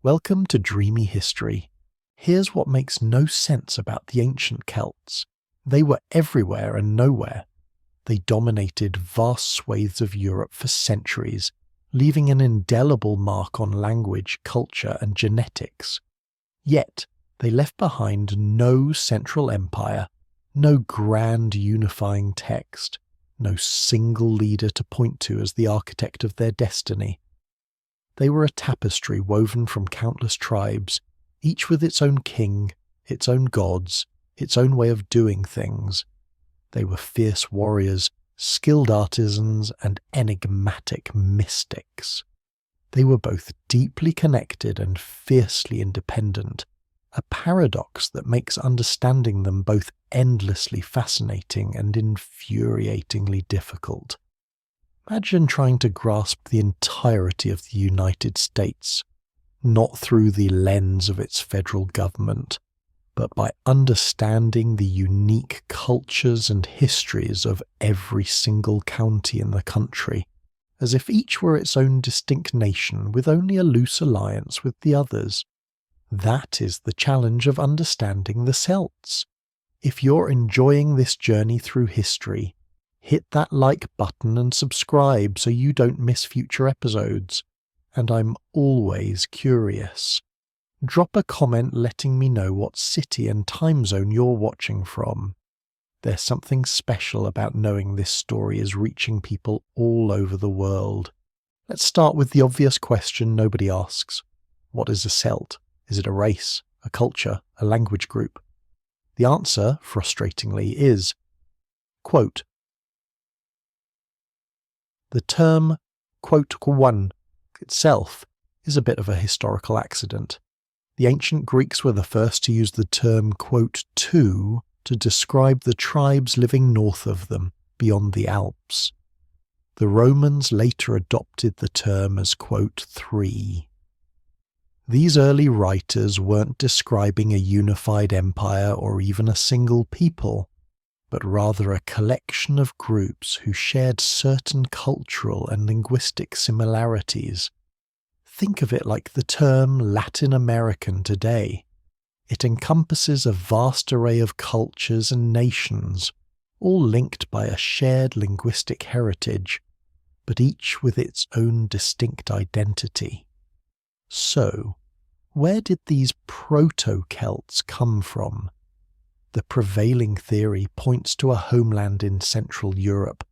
Welcome to Dreamy History. Here's what makes no sense about the ancient Celts. They were everywhere and nowhere. They dominated vast swathes of Europe for centuries, leaving an indelible mark on language, culture, and genetics. Yet, they left behind no central empire, no grand unifying text, no single leader to point to as the architect of their destiny. They were a tapestry woven from countless tribes, each with its own king, its own gods, its own way of doing things. They were fierce warriors, skilled artisans, and enigmatic mystics. They were both deeply connected and fiercely independent, a paradox that makes understanding them both endlessly fascinating and infuriatingly difficult. Imagine trying to grasp the entirety of the United States, not through the lens of its federal government, but by understanding the unique cultures and histories of every single county in the country, as if each were its own distinct nation with only a loose alliance with the others. That is the challenge of understanding the Celts. If you're enjoying this journey through history, hit that like button and subscribe so you don't miss future episodes. And I'm always curious. Drop a comment letting me know what city and time zone you're watching from. There's something special about knowing this story is reaching people all over the world. Let's start with the obvious question nobody asks. What is a Celt? Is it a race, a culture, a language group? The answer, frustratingly, is, quote, the term, quote, one itself is a bit of a historical accident. The ancient Greeks were the first to use the term, quote, two to describe the tribes living north of them, beyond the Alps. The Romans later adopted the term as, quote, three. These early writers weren't describing a unified empire or even a single people, but rather a collection of groups who shared certain cultural and linguistic similarities. Think of it like the term Latin American today. It encompasses a vast array of cultures and nations, all linked by a shared linguistic heritage, but each with its own distinct identity. So, where did these proto-Celts come from? The prevailing theory points to a homeland in Central Europe,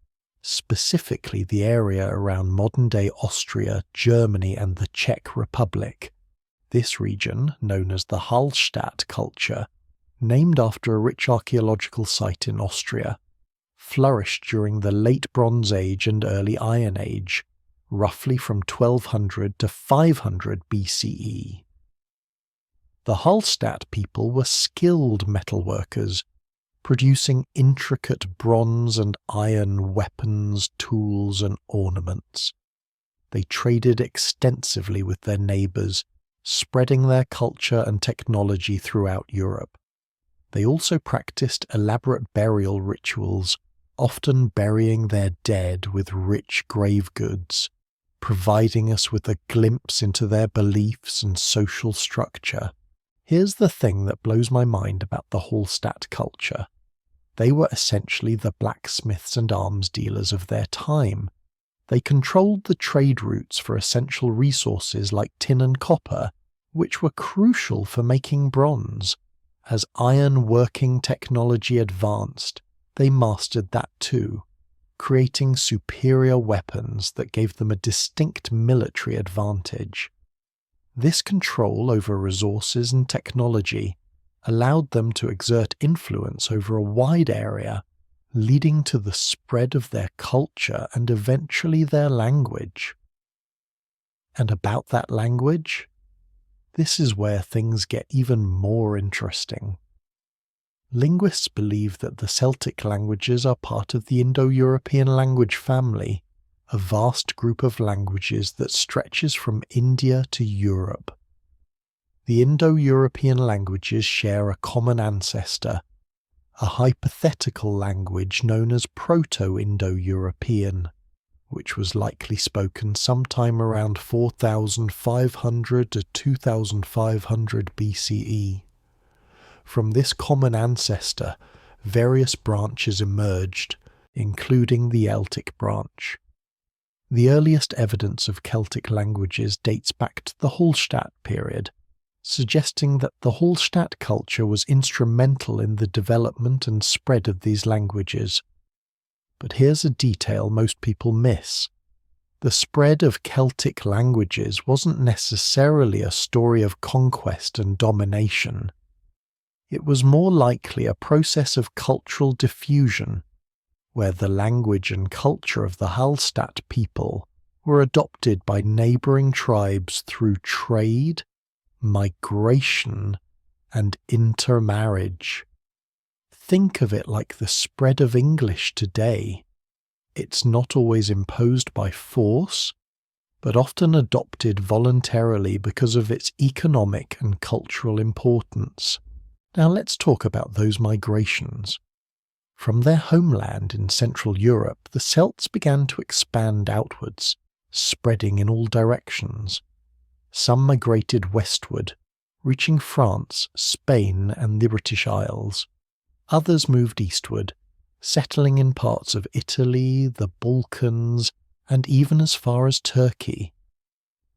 specifically the area around modern-day Austria, Germany and the Czech Republic. This region, known as the Hallstatt culture, named after a rich archaeological site in Austria, flourished during the Late Bronze Age and Early Iron Age, roughly from 1200 to 500 BCE. The Hallstatt people were skilled metalworkers, producing intricate bronze and iron weapons, tools, and ornaments. They traded extensively with their neighbours, spreading their culture and technology throughout Europe. They also practiced elaborate burial rituals, often burying their dead with rich grave goods, providing us with a glimpse into their beliefs and social structure. Here's the thing that blows my mind about the Hallstatt culture. They were essentially the blacksmiths and arms dealers of their time. They controlled the trade routes for essential resources like tin and copper, which were crucial for making bronze. As iron-working technology advanced, they mastered that too, creating superior weapons that gave them a distinct military advantage. This control over resources and technology allowed them to exert influence over a wide area, leading to the spread of their culture and eventually their language. And about that language, this is where things get even more interesting. Linguists believe that the Celtic languages are part of the Indo-European language family, a vast group of languages that stretches from India to Europe. The Indo-European languages share a common ancestor, a hypothetical language known as Proto-Indo-European, which was likely spoken sometime around 4500 to 2500 BCE. From this common ancestor, various branches emerged, including the Celtic branch. The earliest evidence of Celtic languages dates back to the Hallstatt period, suggesting that the Hallstatt culture was instrumental in the development and spread of these languages. But here's a detail most people miss. The spread of Celtic languages wasn't necessarily a story of conquest and domination. It was more likely a process of cultural diffusion, where the language and culture of the Hallstatt people were adopted by neighbouring tribes through trade, migration, and intermarriage. Think of it like the spread of English today. It's not always imposed by force, but often adopted voluntarily because of its economic and cultural importance. Now let's talk about those migrations. From their homeland in Central Europe, the Celts began to expand outwards, spreading in all directions. Some migrated westward, reaching France, Spain, and the British Isles. Others moved eastward, settling in parts of Italy, the Balkans, and even as far as Turkey.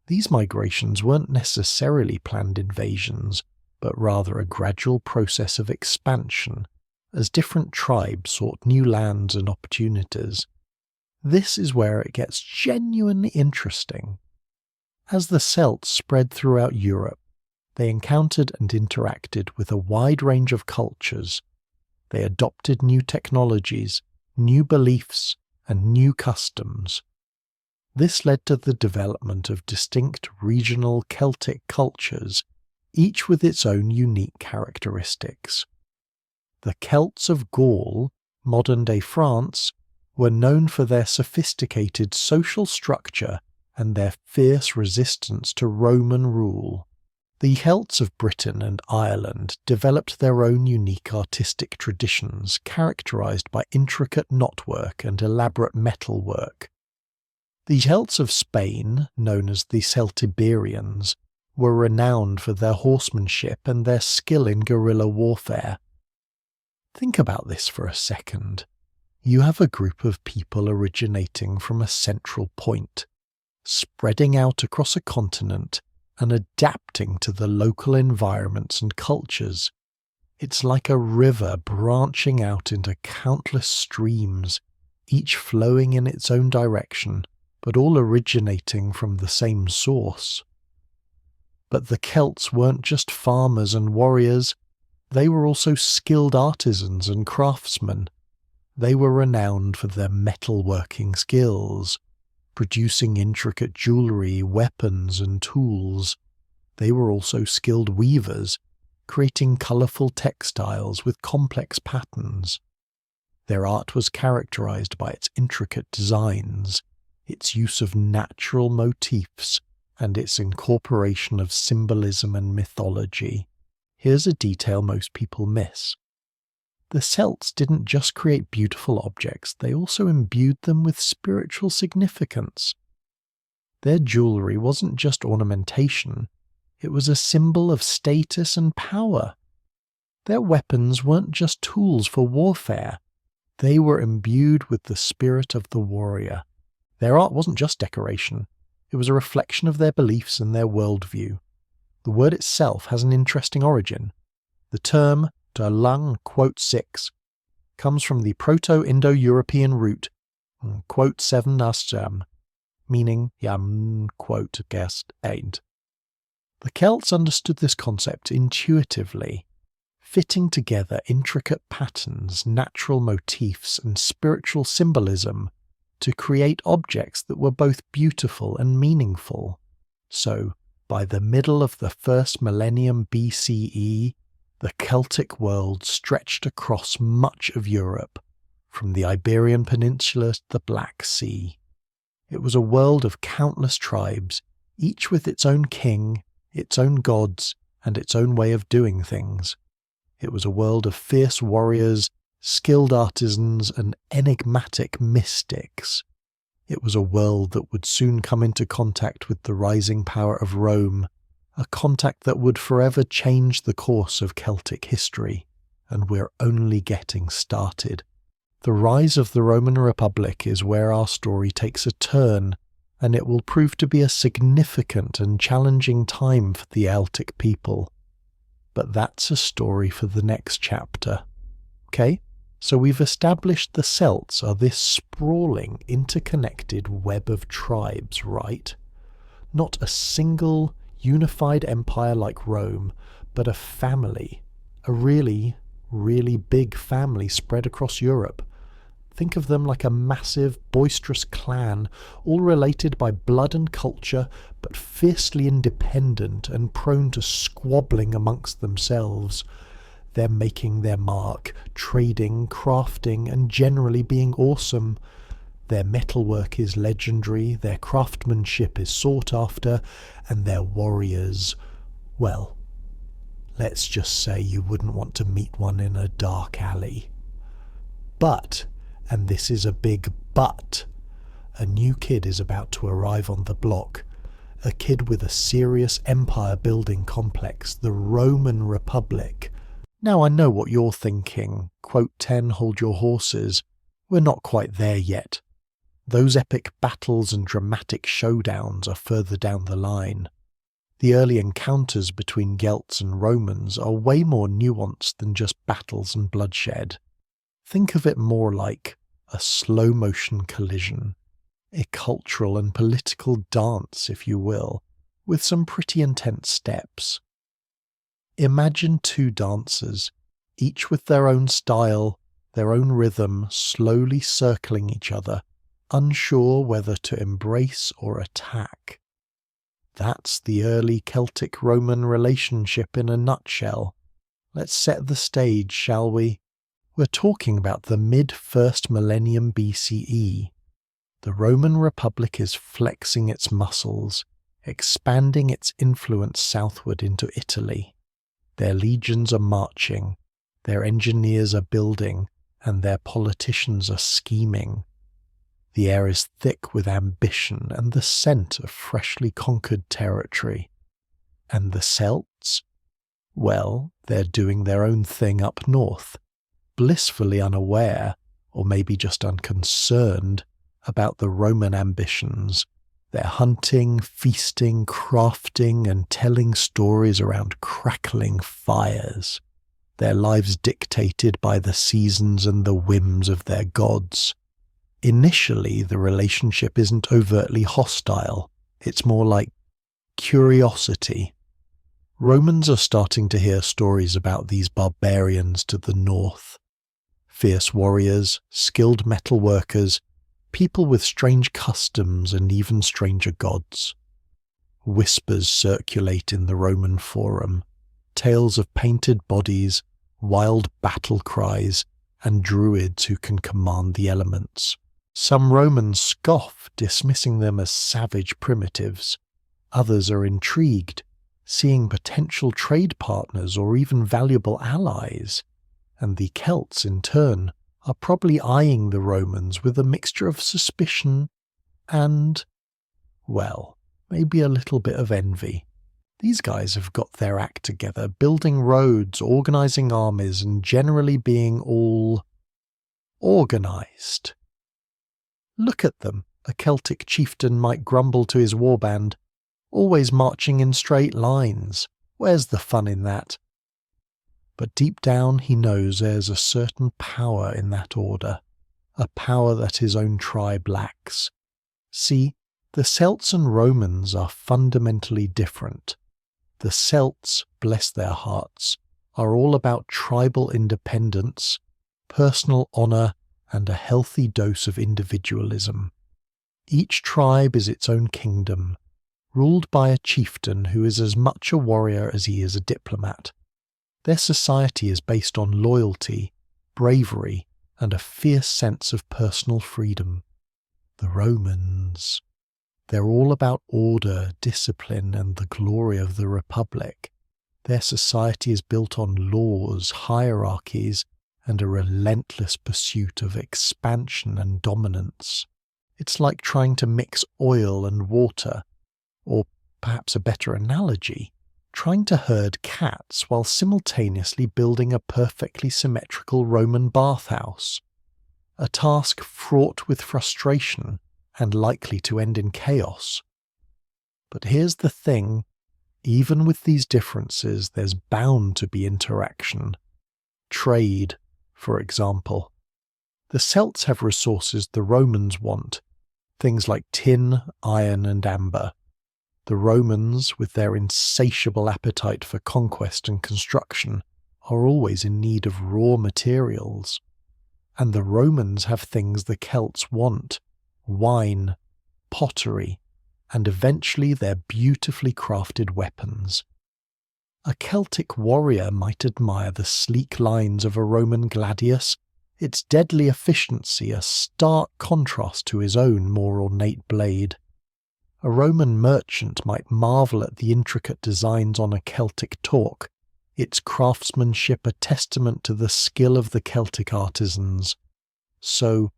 These migrations weren't necessarily planned invasions, but rather a gradual process of expansion, as different tribes sought new lands and opportunities. This is where it gets genuinely interesting. As the Celts spread throughout Europe, they encountered and interacted with a wide range of cultures. They adopted new technologies, new beliefs, and new customs. This led to the development of distinct regional Celtic cultures, each with its own unique characteristics. The Celts of Gaul, modern-day France, were known for their sophisticated social structure and their fierce resistance to Roman rule. The Celts of Britain and Ireland developed their own unique artistic traditions characterized by intricate knotwork and elaborate metalwork. The Celts of Spain, known as the Celtiberians, were renowned for their horsemanship and their skill in guerrilla warfare. Think about this for a second. You have a group of people originating from a central point, spreading out across a continent and adapting to the local environments and cultures. It's like a river branching out into countless streams, each flowing in its own direction, but all originating from the same source. But the Celts weren't just farmers and warriors, they were also skilled artisans and craftsmen. They were renowned for their metalworking skills, producing intricate jewellery, weapons and tools. They were also skilled weavers, creating colourful textiles with complex patterns. Their art was characterised by its intricate designs, its use of natural motifs, and its incorporation of symbolism and mythology. Here's a detail most people miss. The Celts didn't just create beautiful objects, they also imbued them with spiritual significance. Their jewellery wasn't just ornamentation, it was a symbol of status and power. Their weapons weren't just tools for warfare, they were imbued with the spirit of the warrior. Their art wasn't just decoration, it was a reflection of their beliefs and their worldview. The word itself has an interesting origin. The term "de lang" 6 comes from the Proto-Indo-European root "7 asjam," meaning "yam" "guest aid." The Celts understood this concept intuitively, fitting together intricate patterns, natural motifs, and spiritual symbolism to create objects that were both beautiful and meaningful. So, by the middle of the first millennium BCE, the Celtic world stretched across much of Europe, from the Iberian Peninsula to the Black Sea. It was a world of countless tribes, each with its own king, its own gods, and its own way of doing things. It was a world of fierce warriors, skilled artisans, and enigmatic mystics. It was a world that would soon come into contact with the rising power of Rome, a contact that would forever change the course of Celtic history, and we're only getting started. The rise of the Roman Republic is where our story takes a turn, and it will prove to be a significant and challenging time for the Celtic people. But that's a story for the next chapter. Okay? So we've established the Celts are this sprawling, interconnected web of tribes, right? Not a single unified empire like Rome, but a family, a really, really big family spread across Europe. Think of them like a massive, boisterous clan, all related by blood and culture, but fiercely independent and prone to squabbling amongst themselves. They're making their mark, trading, crafting, and generally being awesome. Their metalwork is legendary, their craftsmanship is sought after, and their warriors, well, let's just say you wouldn't want to meet one in a dark alley. But, and this is a big but, a new kid is about to arrive on the block. A kid with a serious empire-building complex, the Roman Republic. Now I know what you're thinking. Quote 10, hold your horses. We're not quite there yet. Those epic battles and dramatic showdowns are further down the line. The early encounters between Celts and Romans are way more nuanced than just battles and bloodshed. Think of it more like a slow-motion collision, a cultural and political dance, if you will, with some pretty intense steps. Imagine two dancers, each with their own style, their own rhythm, slowly circling each other, unsure whether to embrace or attack. That's the early Celtic-Roman relationship in a nutshell. Let's set the stage, shall we? We're talking about the mid-1st millennium BCE. The Roman Republic is flexing its muscles, expanding its influence southward into Italy. Their legions are marching, their engineers are building, and their politicians are scheming. The air is thick with ambition and the scent of freshly conquered territory. And the Celts? Well, they're doing their own thing up north, blissfully unaware, or maybe just unconcerned, about the Roman ambitions. They're hunting, feasting, crafting, and telling stories around crackling fires. Their lives dictated by the seasons and the whims of their gods. Initially, the relationship isn't overtly hostile. It's more like curiosity. Romans are starting to hear stories about these barbarians to the north. Fierce warriors, skilled metalworkers, people with strange customs and even stranger gods. Whispers circulate in the Roman Forum, tales of painted bodies, wild battle cries, and druids who can command the elements. Some Romans scoff, dismissing them as savage primitives. Others are intrigued, seeing potential trade partners or even valuable allies. And the Celts, in turn, are probably eyeing the Romans with a mixture of suspicion and, well, maybe a little bit of envy. These guys have got their act together, building roads, organising armies, and generally being all organised. Look at them, a Celtic chieftain might grumble to his warband, always marching in straight lines. Where's the fun in that? But deep down he knows there's a certain power in that order, a power that his own tribe lacks. See, the Celts and Romans are fundamentally different. The Celts, bless their hearts, are all about tribal independence, personal honour, and a healthy dose of individualism. Each tribe is its own kingdom, ruled by a chieftain who is as much a warrior as he is a diplomat. Their society is based on loyalty, bravery, and a fierce sense of personal freedom. The Romans, they're all about order, discipline, and the glory of the Republic. Their society is built on laws, hierarchies, and a relentless pursuit of expansion and dominance. It's like trying to mix oil and water, or perhaps a better analogy, trying to herd cats while simultaneously building a perfectly symmetrical Roman bathhouse. A task fraught with frustration and likely to end in chaos. But here's the thing, even with these differences, there's bound to be interaction. Trade, for example. The Celts have resources the Romans want, things like tin, iron, and amber. The Romans, with their insatiable appetite for conquest and construction, are always in need of raw materials. And the Romans have things the Celts want: wine, pottery, and eventually their beautifully crafted weapons. A Celtic warrior might admire the sleek lines of a Roman gladius, its deadly efficiency a stark contrast to his own more ornate blade. A Roman merchant might marvel at the intricate designs on a Celtic torque, its craftsmanship a testament to the skill of the Celtic artisans. So,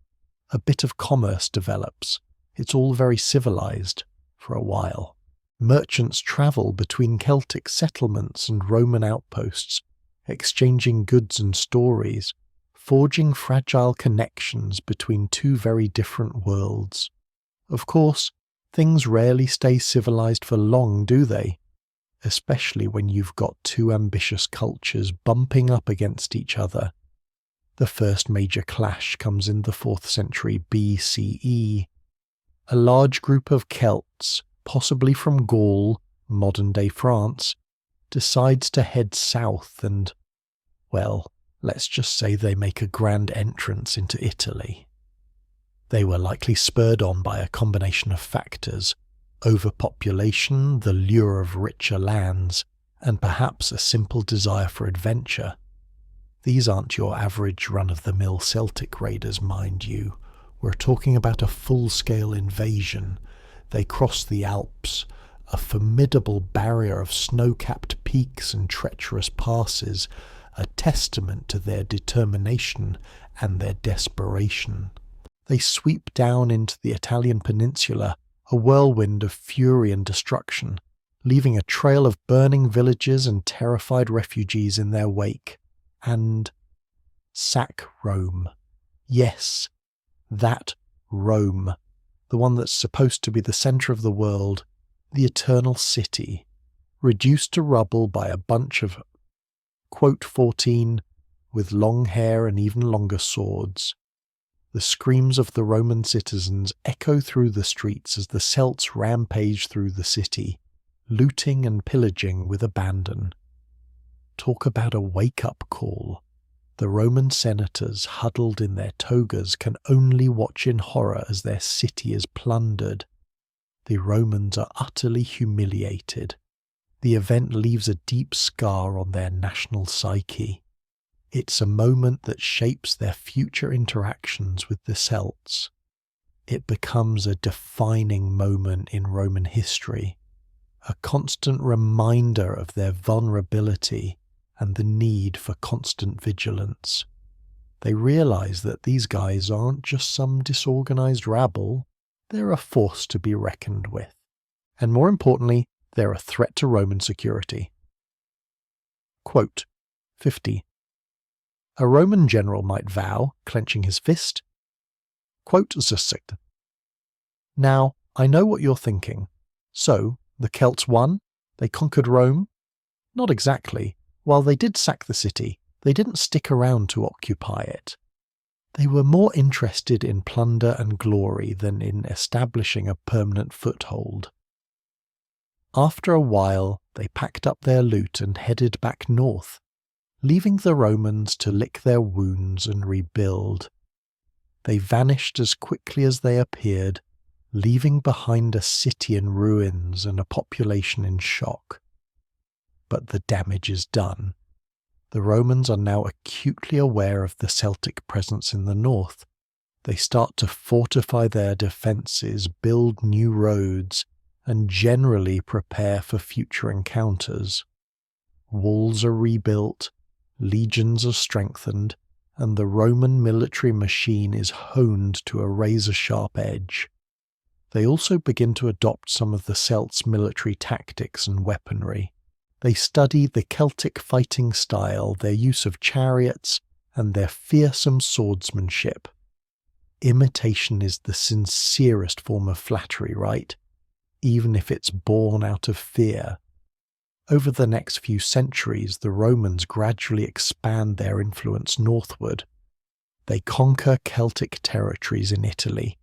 a bit of commerce develops. It's all very civilized, for a while. Merchants travel between Celtic settlements and Roman outposts, exchanging goods and stories, forging fragile connections between two very different worlds. Of course, things rarely stay civilized for long, do they? Especially when you've got two ambitious cultures bumping up against each other. The first major clash comes in the 4th century BCE. A large group of Celts, possibly from Gaul, modern-day France, decides to head south and, well, let's just say they make a grand entrance into Italy. They were likely spurred on by a combination of factors: overpopulation, the lure of richer lands, and perhaps a simple desire for adventure. These aren't your average run-of-the-mill Celtic raiders, mind you. We're talking about a full-scale invasion. They cross the Alps, a formidable barrier of snow-capped peaks and treacherous passes, a testament to their determination and their desperation. They sweep down into the Italian peninsula, a whirlwind of fury and destruction, leaving a trail of burning villages and terrified refugees in their wake, and sack Rome. Yes, that Rome, the one that's supposed to be the centre of the world, the eternal city, reduced to rubble by a bunch of, quote 14, with long hair and even longer swords. The screams of the Roman citizens echo through the streets as the Celts rampage through the city, looting and pillaging with abandon. Talk about a wake-up call. The Roman senators, huddled in their togas, can only watch in horror as their city is plundered. The Romans are utterly humiliated. The event leaves a deep scar on their national psyche. It's a moment that shapes their future interactions with the Celts. It becomes a defining moment in Roman history, a constant reminder of their vulnerability and the need for constant vigilance. They realize that these guys aren't just some disorganized rabble, they're a force to be reckoned with. And more importantly, they're a threat to Roman security. Quote 50. A Roman general might vow, clenching his fist, quote successive. Now, I know what you're thinking. So, the Celts won? They conquered Rome? Not exactly. While they did sack the city, they didn't stick around to occupy it. They were more interested in plunder and glory than in establishing a permanent foothold. After a while, they packed up their loot and headed back north, leaving the Romans to lick their wounds and rebuild. They vanished as quickly as they appeared, leaving behind a city in ruins and a population in shock. But the damage is done. The Romans are now acutely aware of the Celtic presence in the north. They start to fortify their defences, build new roads, and generally prepare for future encounters. Walls are rebuilt, legions are strengthened, and the Roman military machine is honed to a razor-sharp edge. They also begin to adopt some of the Celts' military tactics and weaponry. They study the Celtic fighting style, their use of chariots, and their fearsome swordsmanship. Imitation is the sincerest form of flattery, right? Even if it's born out of fear. Over the next few centuries, the Romans gradually expand their influence northward. They conquer Celtic territories in Italy,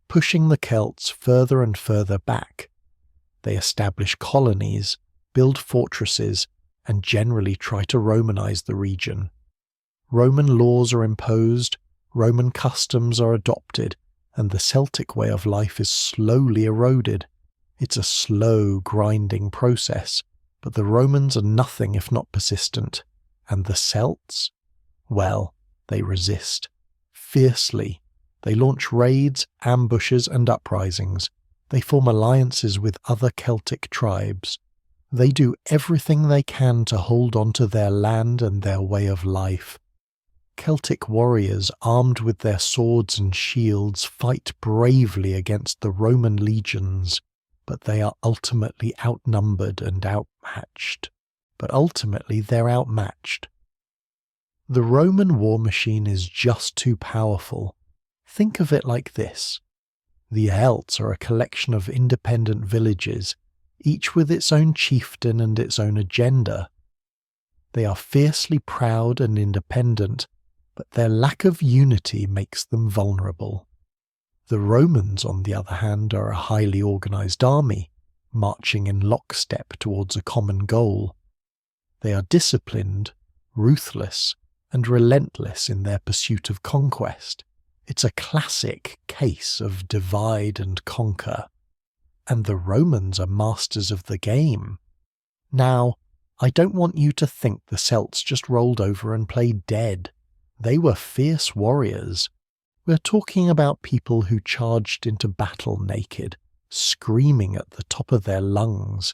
pushing the Celts further and further back. They establish colonies, build fortresses, and generally try to Romanize the region. Roman laws are imposed, Roman customs are adopted, and the Celtic way of life is slowly eroded. It's a slow, grinding process, but the Romans are nothing if not persistent. And the Celts? Well, they resist. Fiercely. They launch raids, ambushes, and uprisings. They form alliances with other Celtic tribes. They do everything they can to hold on to their land and their way of life. Celtic warriors, armed with their swords and shields, fight bravely against the Roman legions, but they are ultimately outnumbered and outmatched. The Roman war machine is just too powerful. Think of it like this. The Celts are a collection of independent villages, each with its own chieftain and its own agenda. They are fiercely proud and independent, but their lack of unity makes them vulnerable. The Romans, on the other hand, are a highly organized army, marching in lockstep towards a common goal. They are disciplined, ruthless, and relentless in their pursuit of conquest. It's a classic case of divide and conquer. And the Romans are masters of the game. Now, I don't want you to think the Celts just rolled over and played dead. They were fierce warriors. We're talking about people who charged into battle naked, screaming at the top of their lungs.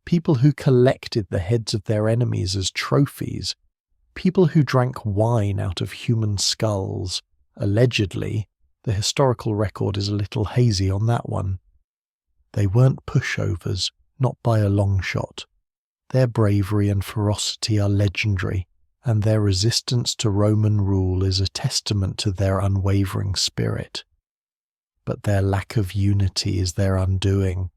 People who collected the heads of their enemies as trophies. People who drank wine out of human skulls. Allegedly, the historical record is a little hazy on that one. They weren't pushovers, not by a long shot. Their bravery and ferocity are legendary, and their resistance to Roman rule is a testament to their unwavering spirit. But their lack of unity is their undoing.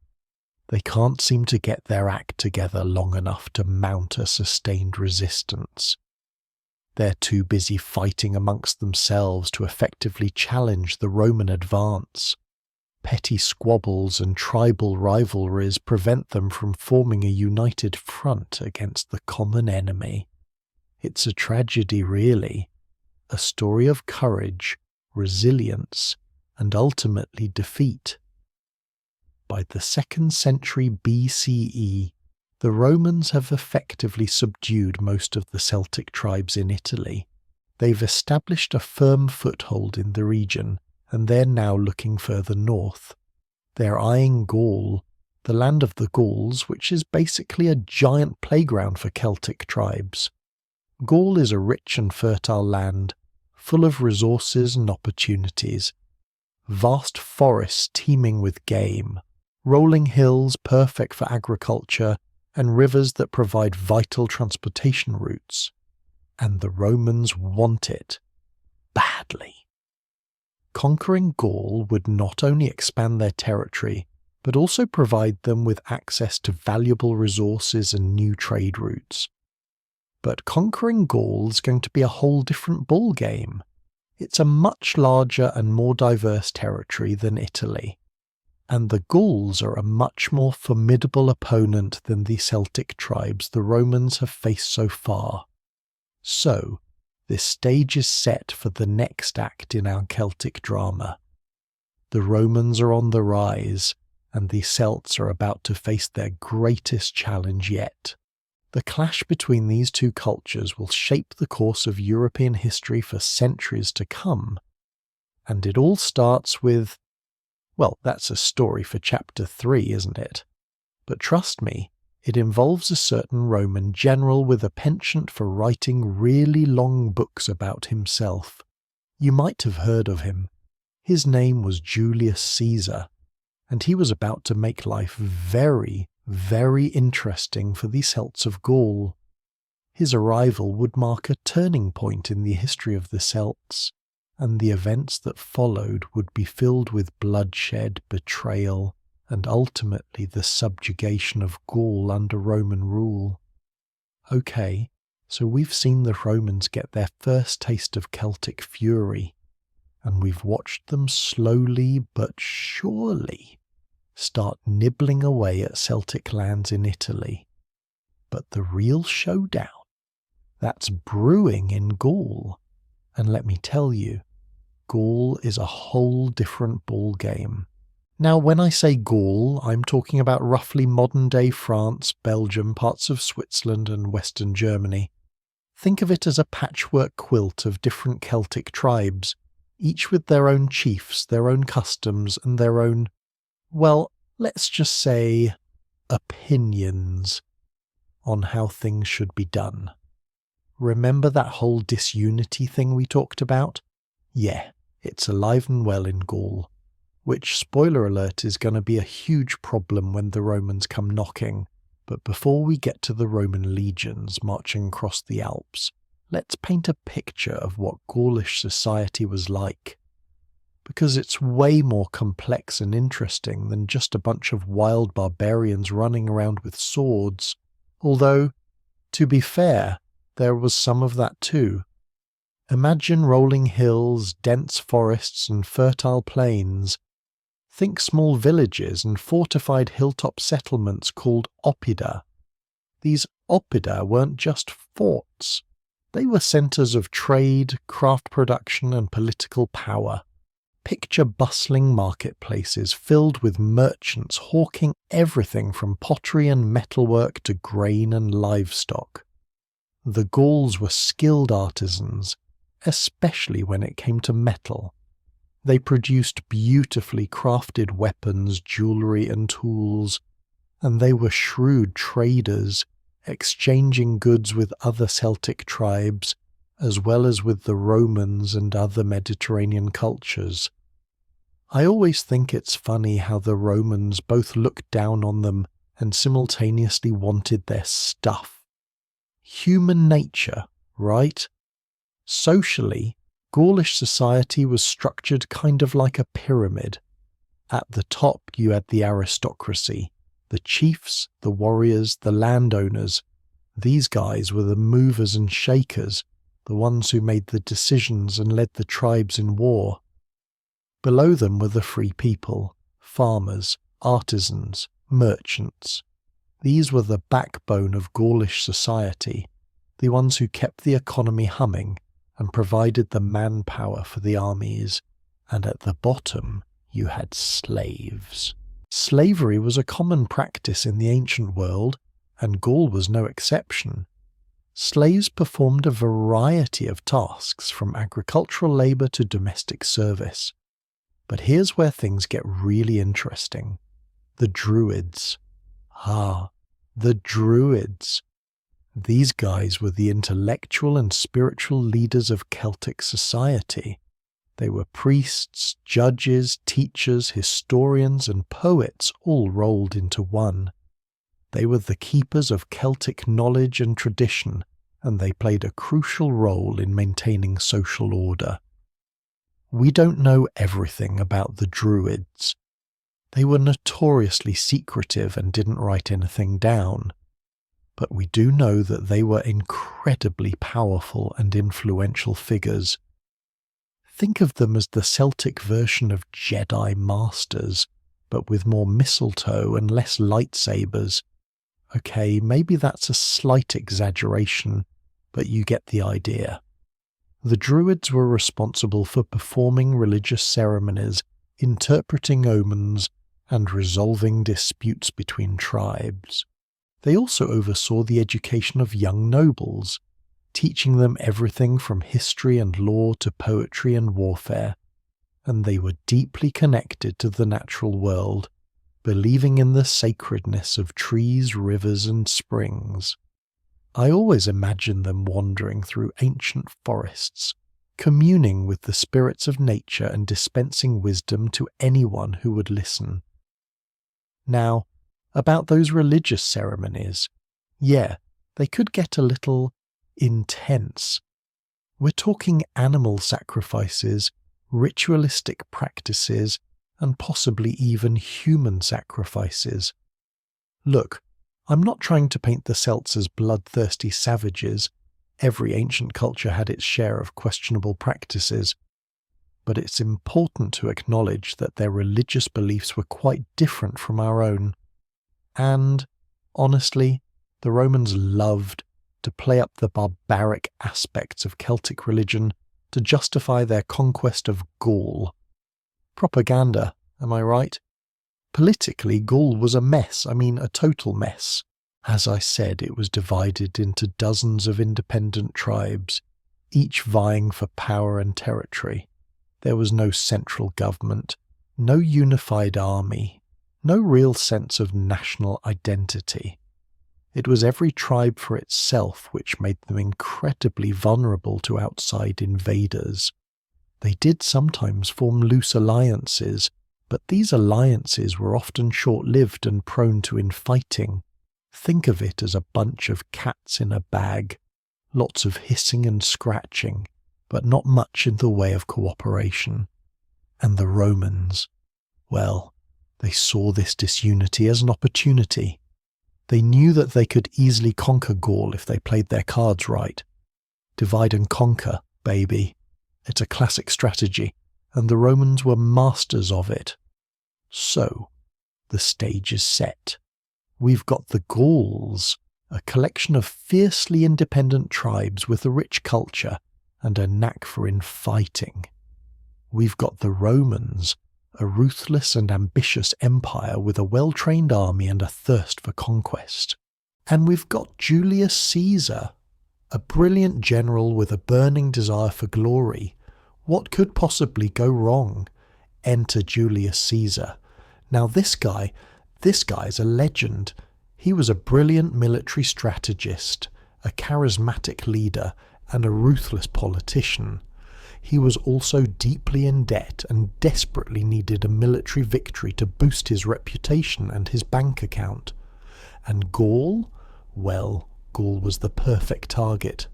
They can't seem to get their act together long enough to mount a sustained resistance. They're too busy fighting amongst themselves to effectively challenge the Roman advance. Petty squabbles and tribal rivalries prevent them from forming a united front against the common enemy. It's a tragedy, really, a story of courage, resilience, and ultimately defeat. By the 2nd century BCE, the Romans have effectively subdued most of the Celtic tribes in Italy. They've established a firm foothold in the region, and they're now looking further north. They're eyeing Gaul, the land of the Gauls, which is basically a giant playground for Celtic tribes. Gaul is a rich and fertile land, full of resources and opportunities. Vast forests teeming with game, rolling hills perfect for agriculture, and rivers that provide vital transportation routes. And the Romans want it. Badly. Conquering Gaul would not only expand their territory, but also provide them with access to valuable resources and new trade routes. But conquering Gaul is going to be a whole different ballgame. It's a much larger and more diverse territory than Italy. And the Gauls are a much more formidable opponent than the Celtic tribes the Romans have faced so far. So, this stage is set for the next act in our Celtic drama. The Romans are on the rise, and the Celts are about to face their greatest challenge yet. The clash between these two cultures will shape the course of European history for centuries to come. And it all starts with, well, that's a story for chapter 3, isn't it? But trust me, It involves a certain Roman general with a penchant for writing really long books about himself. You might have heard of him. His name was Julius Caesar, and he was about to make life very, very interesting for the Celts of Gaul. His arrival would mark a turning point in the history of the Celts, and the events that followed would be filled with bloodshed, betrayal, and ultimately the subjugation of Gaul under Roman rule. Okay, so we've seen the Romans get their first taste of Celtic fury, and we've watched them slowly but surely start nibbling away at Celtic lands in Italy. But the real showdown, that's brewing in Gaul. And let me tell you, Gaul is a whole different ball game. Now, when I say Gaul, I'm talking about roughly modern-day France, Belgium, parts of Switzerland and Western Germany. Think of it as a patchwork quilt of different Celtic tribes, each with their own chiefs, their own customs, and their own, well, let's just say, opinions on how things should be done. Remember that whole disunity thing we talked about? Yeah, it's alive and well in Gaul. Which, spoiler alert, is going to be a huge problem when the Romans come knocking. But before we get to the Roman legions marching across the Alps, let's paint a picture of what Gaulish society was like. Because it's way more complex and interesting than just a bunch of wild barbarians running around with swords. Although, to be fair, there was some of that too. Imagine rolling hills, dense forests and fertile plains. Think small villages and fortified hilltop settlements called oppida. These oppida weren't just forts. They were centres of trade, craft production and political power. Picture bustling marketplaces filled with merchants hawking everything from pottery and metalwork to grain and livestock. The Gauls were skilled artisans, especially when it came to metal. They produced beautifully crafted weapons, jewellery and tools, and they were shrewd traders, exchanging goods with other Celtic tribes, as well as with the Romans and other Mediterranean cultures. I always think it's funny how the Romans both looked down on them and simultaneously wanted their stuff. Human nature, right? Socially, Gaulish society was structured kind of like a pyramid. At the top you had the aristocracy, the chiefs, the warriors, the landowners. These guys were the movers and shakers, the ones who made the decisions and led the tribes in war. Below them were the free people, farmers, artisans, merchants. These were the backbone of Gaulish society, the ones who kept the economy humming and provided the manpower for the armies, and at the bottom you had slaves. Slavery was a common practice in the ancient world, and Gaul was no exception. Slaves performed a variety of tasks, from agricultural labour to domestic service. But here's where things get really interesting. The druids. The druids. These guys were the intellectual and spiritual leaders of Celtic society. They were priests, judges, teachers, historians, and poets all rolled into one. They were the keepers of Celtic knowledge and tradition, and they played a crucial role in maintaining social order. We don't know everything about the druids. They were notoriously secretive and didn't write anything down. But we do know that they were incredibly powerful and influential figures. Think of them as the Celtic version of Jedi Masters, but with more mistletoe and less lightsabers. Okay, maybe that's a slight exaggeration, but you get the idea. The Druids were responsible for performing religious ceremonies, interpreting omens, and resolving disputes between tribes. They also oversaw the education of young nobles, teaching them everything from history and law to poetry and warfare, and they were deeply connected to the natural world, believing in the sacredness of trees, rivers, and springs. I always imagine them wandering through ancient forests, communing with the spirits of nature and dispensing wisdom to anyone who would listen. Now, about those religious ceremonies, they could get a little intense. We're talking animal sacrifices, ritualistic practices, and possibly even human sacrifices. Look, I'm not trying to paint the Celts as bloodthirsty savages. Every ancient culture had its share of questionable practices. But it's important to acknowledge that their religious beliefs were quite different from our own. And, honestly, the Romans loved to play up the barbaric aspects of Celtic religion to justify their conquest of Gaul. Propaganda, am I right? Politically, Gaul was a mess, a total mess. As I said, it was divided into dozens of independent tribes, each vying for power and territory. There was no central government, no unified army, no real sense of national identity. It was every tribe for itself, which made them incredibly vulnerable to outside invaders. They did sometimes form loose alliances, but these alliances were often short-lived and prone to infighting. Think of it as a bunch of cats in a bag, lots of hissing and scratching, but not much in the way of cooperation. And the Romans, well, they saw this disunity as an opportunity. They knew that they could easily conquer Gaul if they played their cards right. Divide and conquer, baby. It's a classic strategy, and the Romans were masters of it. So, the stage is set. We've got the Gauls, a collection of fiercely independent tribes with a rich culture and a knack for infighting. We've got the Romans, a ruthless and ambitious empire with a well-trained army and a thirst for conquest. And we've got Julius Caesar, a brilliant general with a burning desire for glory. What could possibly go wrong? Enter Julius Caesar. Now this guy's a legend. He was a brilliant military strategist, a charismatic leader, and a ruthless politician. He was also deeply in debt and desperately needed a military victory to boost his reputation and his bank account. And Gaul? Well, Gaul was the perfect target.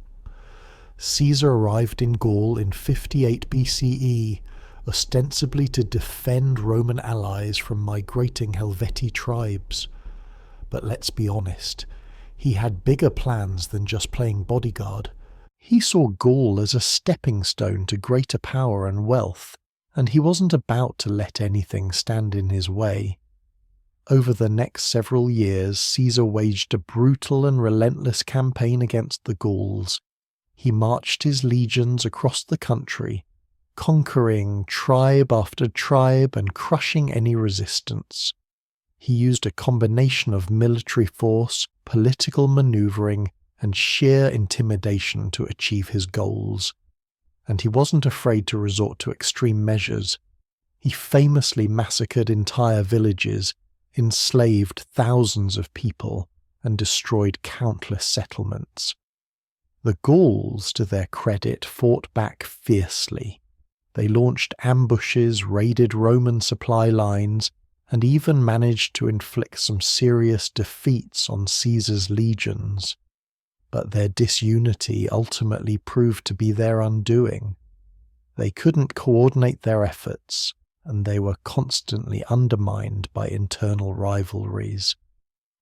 Caesar arrived in Gaul in 58 BCE, ostensibly to defend Roman allies from migrating Helvetii tribes. But let's be honest, he had bigger plans than just playing bodyguard. He saw Gaul as a stepping stone to greater power and wealth, and he wasn't about to let anything stand in his way. Over the next several years, Caesar waged a brutal and relentless campaign against the Gauls. He marched his legions across the country, conquering tribe after tribe and crushing any resistance. He used a combination of military force, political maneuvering, and sheer intimidation to achieve his goals. And he wasn't afraid to resort to extreme measures. He famously massacred entire villages, enslaved thousands of people, and destroyed countless settlements. The Gauls, to their credit, fought back fiercely. They launched ambushes, raided Roman supply lines, and even managed to inflict some serious defeats on Caesar's legions. But their disunity ultimately proved to be their undoing. They couldn't coordinate their efforts, and they were constantly undermined by internal rivalries.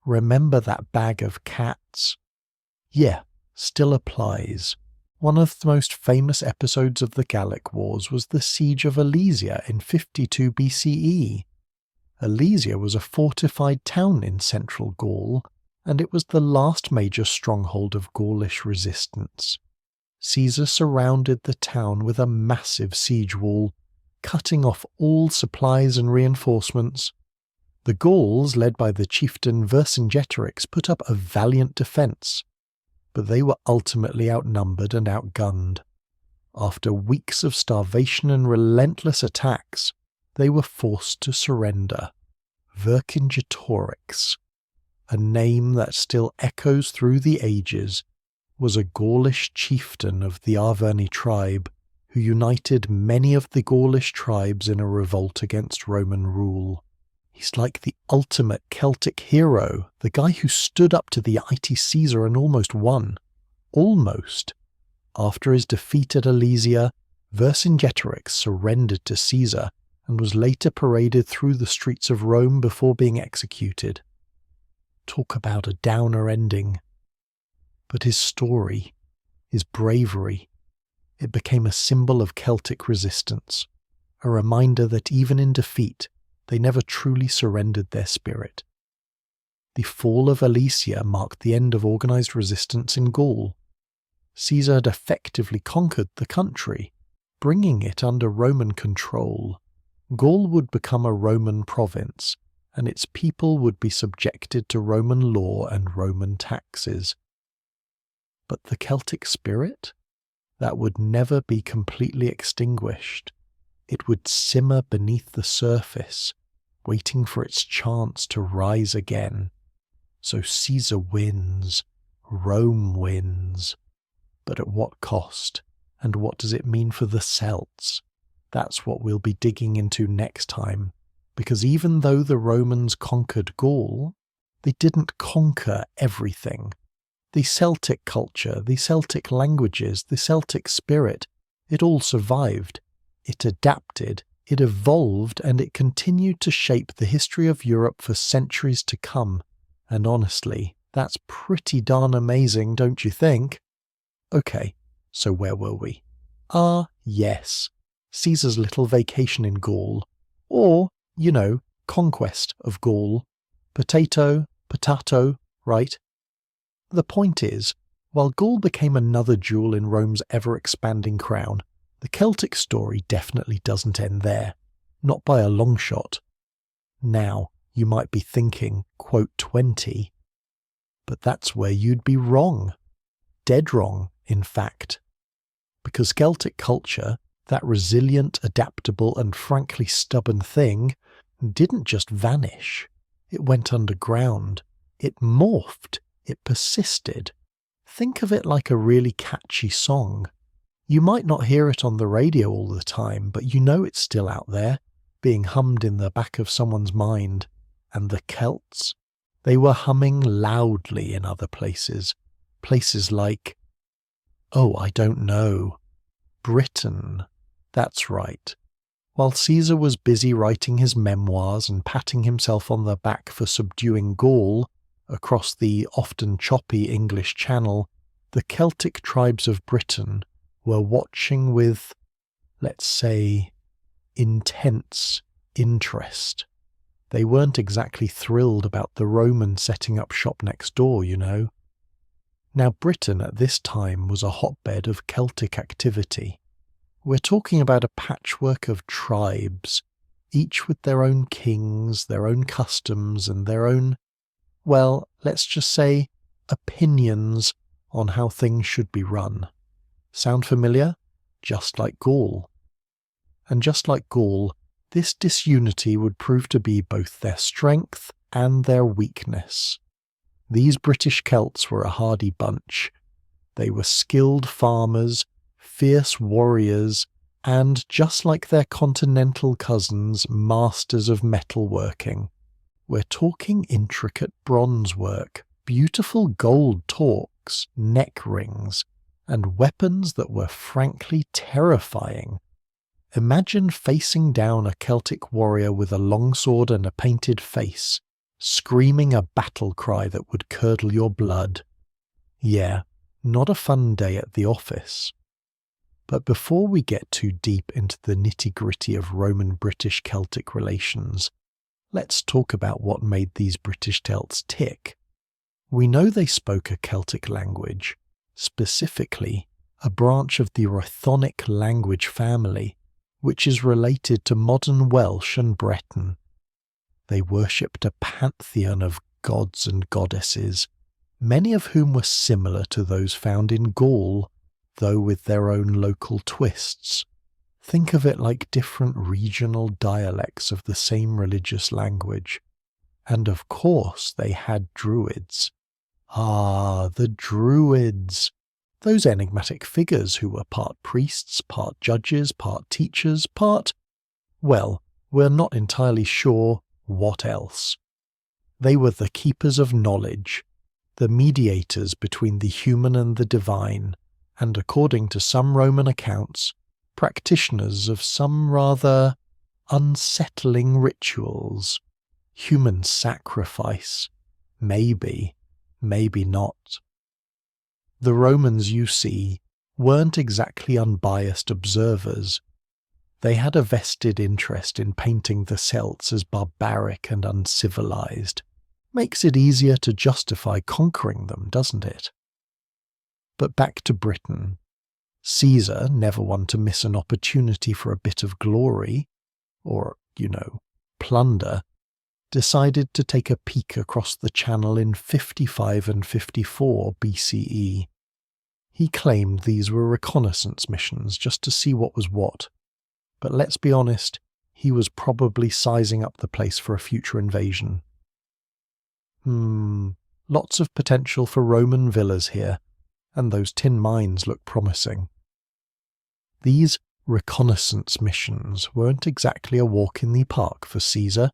Remember that bag of cats? Yeah, still applies. One of the most famous episodes of the Gallic Wars was the Siege of Alesia in 52 BCE. Alesia was a fortified town in central Gaul, and it was the last major stronghold of Gaulish resistance. Caesar surrounded the town with a massive siege wall, cutting off all supplies and reinforcements. The Gauls, led by the chieftain Vercingetorix, put up a valiant defence, but they were ultimately outnumbered and outgunned. After weeks of starvation and relentless attacks, they were forced to surrender. Vercingetorix, a name that still echoes through the ages, was a Gaulish chieftain of the Arverni tribe who united many of the Gaulish tribes in a revolt against Roman rule. He's like the ultimate Celtic hero, the guy who stood up to the mighty Caesar and almost won. Almost. After his defeat at Alesia, Vercingetorix surrendered to Caesar and was later paraded through the streets of Rome before being executed. Talk about a downer ending. But his story, his bravery, it became a symbol of Celtic resistance, a reminder that even in defeat, they never truly surrendered their spirit. The fall of Alesia marked the end of organised resistance in Gaul. Caesar had effectively conquered the country, bringing it under Roman control. Gaul would become a Roman province, and its people would be subjected to Roman law and Roman taxes. But the Celtic spirit? That would never be completely extinguished. It would simmer beneath the surface, waiting for its chance to rise again. So Caesar wins, Rome wins. But at what cost? And what does it mean for the Celts? That's what we'll be digging into next time, because even though the Romans conquered Gaul, they didn't conquer everything. The Celtic culture, the Celtic languages, the Celtic spirit, it all survived. It adapted, it evolved, and it continued to shape the history of Europe for centuries to come. And honestly, that's pretty darn amazing, don't you think? Okay, so where were we? Yes, Caesar's little vacation in Gaul. Or, conquest of Gaul. Potato, right? The point is, while Gaul became another jewel in Rome's ever-expanding crown, the Celtic story definitely doesn't end there. Not by a long shot. Now, you might be thinking, quote 20, but that's where you'd be wrong. Dead wrong, in fact. Because Celtic culture, that resilient, adaptable, and frankly stubborn thing, didn't just vanish. It went underground. It morphed. It persisted. Think of it like a really catchy song. You might not hear it on the radio all the time, but you know it's still out there, being hummed in the back of someone's mind. And the Celts? They were humming loudly in other places. Places like, I don't know, Britain. That's right. While Caesar was busy writing his memoirs and patting himself on the back for subduing Gaul across the often choppy English Channel, the Celtic tribes of Britain were watching with, let's say, intense interest. They weren't exactly thrilled about the Romans setting up shop next door, Now, Britain at this time was a hotbed of Celtic activity. We're talking about a patchwork of tribes, each with their own kings, their own customs, and their own, well, let's just say, opinions on how things should be run. Sound familiar? Just like Gaul. And just like Gaul, this disunity would prove to be both their strength and their weakness. These British Celts were a hardy bunch. They were skilled farmers, fierce warriors, and, just like their continental cousins, masters of metalworking. We're talking intricate bronze work, beautiful gold torques, neck rings, and weapons that were frankly terrifying. Imagine facing down a Celtic warrior with a longsword and a painted face, screaming a battle cry that would curdle your blood. Yeah, not a fun day at the office. But before we get too deep into the nitty-gritty of Roman-British Celtic relations, let's talk about what made these British Celts tick. We know they spoke a Celtic language, specifically a branch of the Brythonic language family, which is related to modern Welsh and Breton. They worshipped a pantheon of gods and goddesses, many of whom were similar to those found in Gaul, though with their own local twists. Think of it like different regional dialects of the same religious language. And of course they had druids. Ah, the druids! Those enigmatic figures who were part priests, part judges, part teachers, well, we're not entirely sure what else. They were the keepers of knowledge, the mediators between the human and the divine, and according to some Roman accounts, practitioners of some rather unsettling rituals. Human sacrifice. Maybe, maybe not. The Romans, you see, weren't exactly unbiased observers. They had a vested interest in painting the Celts as barbaric and uncivilized. Makes it easier to justify conquering them, doesn't it? But back to Britain. Caesar, never one to miss an opportunity for a bit of glory, or, plunder, decided to take a peek across the Channel in 55 and 54 BCE. He claimed these were reconnaissance missions just to see what was what. But let's be honest, he was probably sizing up the place for a future invasion. Lots of potential for Roman villas here, and those tin mines look promising. These reconnaissance missions weren't exactly a walk in the park for Caesar.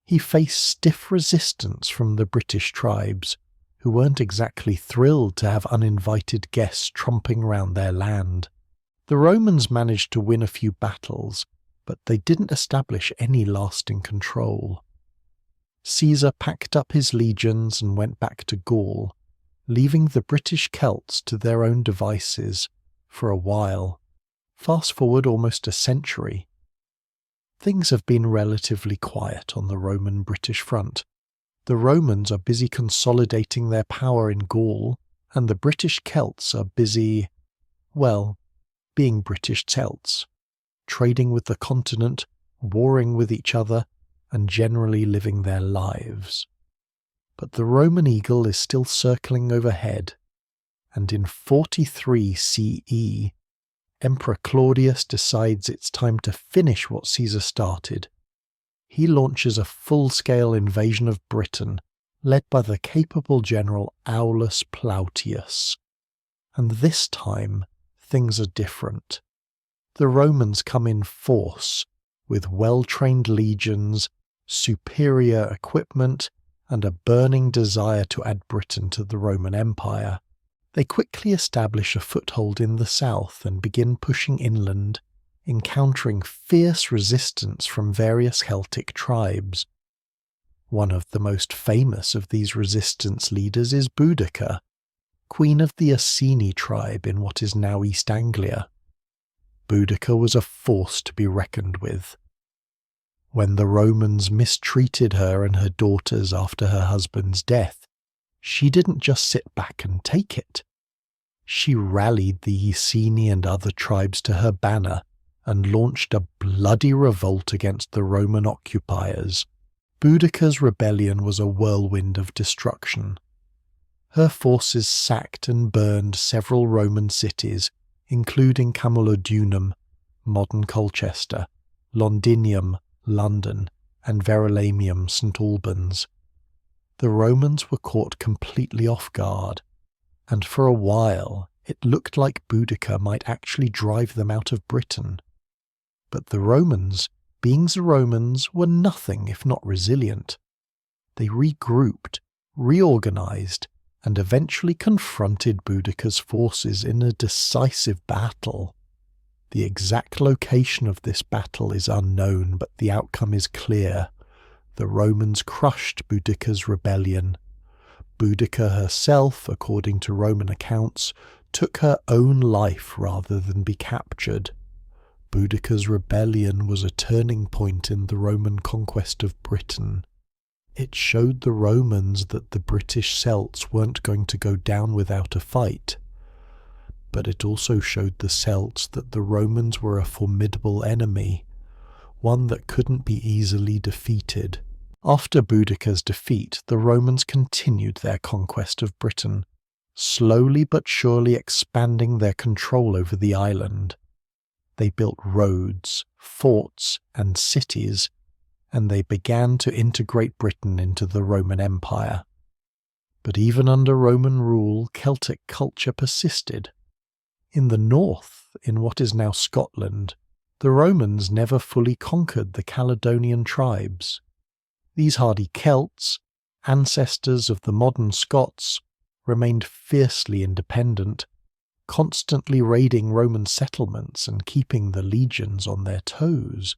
He faced stiff resistance from the British tribes, who weren't exactly thrilled to have uninvited guests tromping round their land. The Romans managed to win a few battles, but they didn't establish any lasting control. Caesar packed up his legions and went back to Gaul, leaving the British Celts to their own devices for a while. Fast forward almost a century. Things have been relatively quiet on the Roman-British front. The Romans are busy consolidating their power in Gaul, and the British Celts are busy, being British Celts, trading with the continent, warring with each other, and generally living their lives. But the Roman eagle is still circling overhead, and in 43 CE, Emperor Claudius decides it's time to finish what Caesar started. He launches a full-scale invasion of Britain, led by the capable general Aulus Plautius. And this time, things are different. The Romans come in force, with well-trained legions, superior equipment, and a burning desire to add Britain to the Roman Empire. They quickly establish a foothold in the south and begin pushing inland, encountering fierce resistance from various Celtic tribes. One of the most famous of these resistance leaders is Boudica, queen of the Iceni tribe in what is now East Anglia. Boudica was a force to be reckoned with. When the Romans mistreated her and her daughters after her husband's death, she didn't just sit back and take it. She rallied the Iceni and other tribes to her banner and launched a bloody revolt against the Roman occupiers. Boudica's rebellion was a whirlwind of destruction. Her forces sacked and burned several Roman cities, including Camulodunum, modern Colchester, Londinium, London, and Verulamium, St. Albans. The Romans were caught completely off guard, and for a while it looked like Boudica might actually drive them out of Britain. But the Romans, being the Romans, were nothing if not resilient. They regrouped, reorganized, and eventually confronted Boudica's forces in a decisive battle. The exact location of this battle is unknown, but the outcome is clear. The Romans crushed Boudica's rebellion. Boudica herself, according to Roman accounts, took her own life rather than be captured. Boudica's rebellion was a turning point in the Roman conquest of Britain. It showed the Romans that the British Celts weren't going to go down without a fight. But it also showed the Celts that the Romans were a formidable enemy, one that couldn't be easily defeated. After Boudica's defeat, the Romans continued their conquest of Britain, slowly but surely expanding their control over the island. They built roads, forts, and cities, and they began to integrate Britain into the Roman Empire. But even under Roman rule, Celtic culture persisted. In the north, in what is now Scotland, the Romans never fully conquered the Caledonian tribes. These hardy Celts, ancestors of the modern Scots, remained fiercely independent, constantly raiding Roman settlements and keeping the legions on their toes.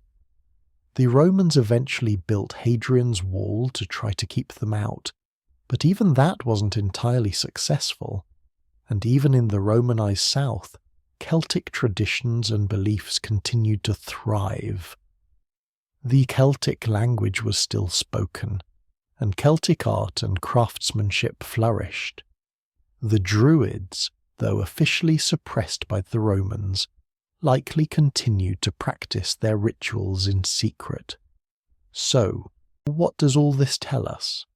The Romans eventually built Hadrian's Wall to try to keep them out, but even that wasn't entirely successful, and even in the Romanized South, Celtic traditions and beliefs continued to thrive. The Celtic language was still spoken, and Celtic art and craftsmanship flourished. The druids, though officially suppressed by the Romans, likely continued to practice their rituals in secret. So, what does all this tell us?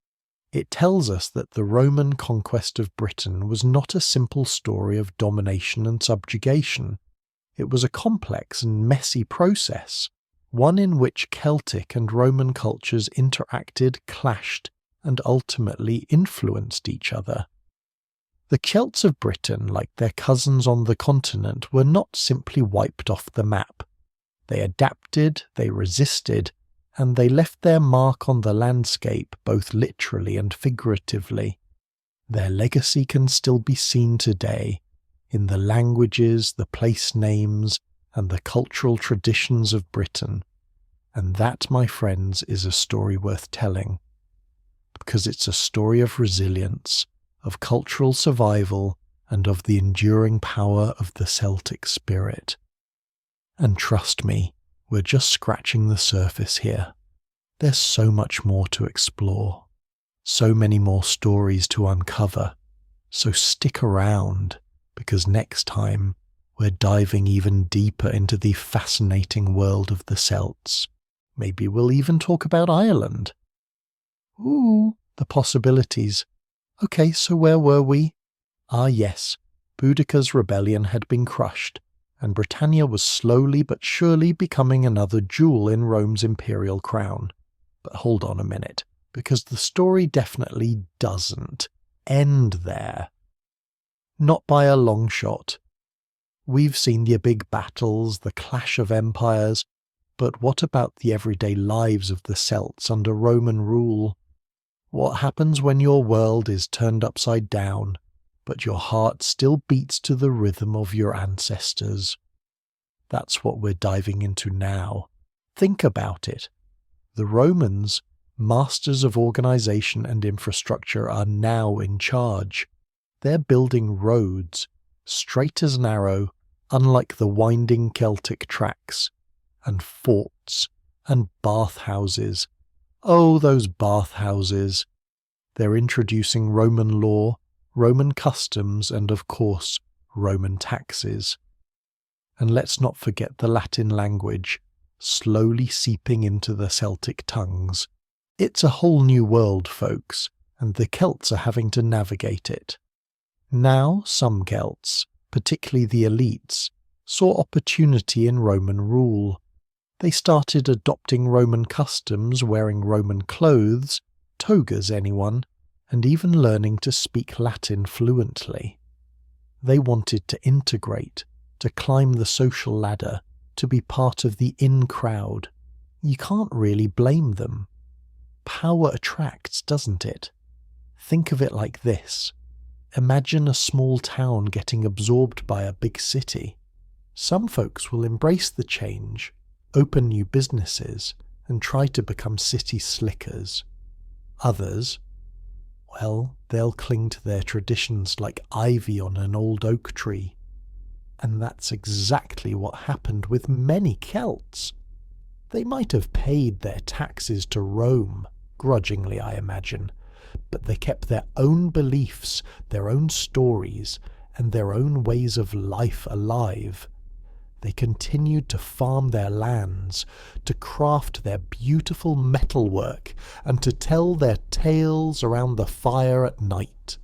It tells us that the Roman conquest of Britain was not a simple story of domination and subjugation. It was a complex and messy process, one in which Celtic and Roman cultures interacted, clashed, and ultimately influenced each other. The Celts of Britain, like their cousins on the continent, were not simply wiped off the map. They adapted, they resisted, and they left their mark on the landscape both literally and figuratively. Their legacy can still be seen today in the languages, the place names, and the cultural traditions of Britain. And that, my friends, is a story worth telling, because it's a story of resilience, of cultural survival, and of the enduring power of the Celtic spirit. And trust me, we're just scratching the surface here. There's so much more to explore, so many more stories to uncover, so stick around, because next time we're diving even deeper into the fascinating world of the Celts. Maybe we'll even talk about Ireland. Ooh, the possibilities. Okay, so where were we? Ah yes, Boudica's rebellion had been crushed, and Britannia was slowly but surely becoming another jewel in Rome's imperial crown. But hold on a minute, because the story definitely doesn't end there. Not by a long shot. We've seen the big battles, the clash of empires, but what about the everyday lives of the Celts under Roman rule? What happens when your world is turned upside down, but your heart still beats to the rhythm of your ancestors? That's what we're diving into now. Think about it. The Romans, masters of organization and infrastructure, are now in charge. They're building roads, straight as an arrow, unlike the winding Celtic tracks, and forts, and bathhouses. Oh, those bathhouses! They're introducing Roman law, Roman customs, and of course, Roman taxes. And let's not forget the Latin language, slowly seeping into the Celtic tongues. It's a whole new world, folks, and the Celts are having to navigate it. Now, some Celts, particularly the elites, saw opportunity in Roman rule. They started adopting Roman customs, wearing Roman clothes, togas anyone, and even learning to speak Latin fluently. They wanted to integrate, to climb the social ladder, to be part of the in crowd. You can't really blame them. Power attracts, doesn't it? Think of it like this. Imagine a small town getting absorbed by a big city. Some folks will embrace the change, open new businesses, and try to become city slickers. Others, well, they'll cling to their traditions like ivy on an old oak tree. And that's exactly what happened with many Celts. They might have paid their taxes to Rome, grudgingly I imagine, but they kept their own beliefs, their own stories, and their own ways of life alive. They continued to farm their lands, to craft their beautiful metalwork, and to tell their tales around the fire at night.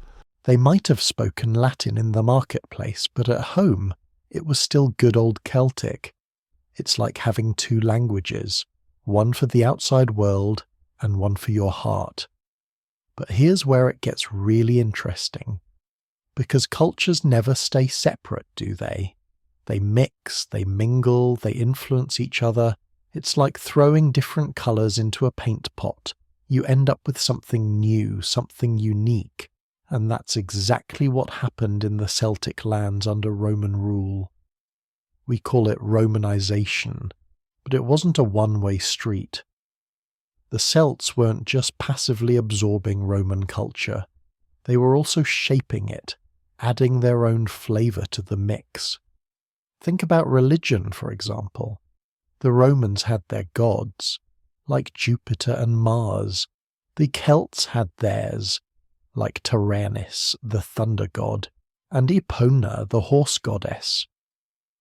They might have spoken Latin in the marketplace, but at home it was still good old Celtic. It's like having two languages, one for the outside world and one for your heart. But here's where it gets really interesting, because cultures never stay separate, do they? They mix, they mingle, they influence each other. It's like throwing different colours into a paint pot. You end up with something new, something unique, and that's exactly what happened in the Celtic lands under Roman rule. We call it Romanization, but it wasn't a one-way street. The Celts weren't just passively absorbing Roman culture, they were also shaping it, adding their own flavour to the mix. Think about religion, for example. The Romans had their gods, like Jupiter and Mars. The Celts had theirs, like Taranis, the thunder god, and Epona, the horse goddess.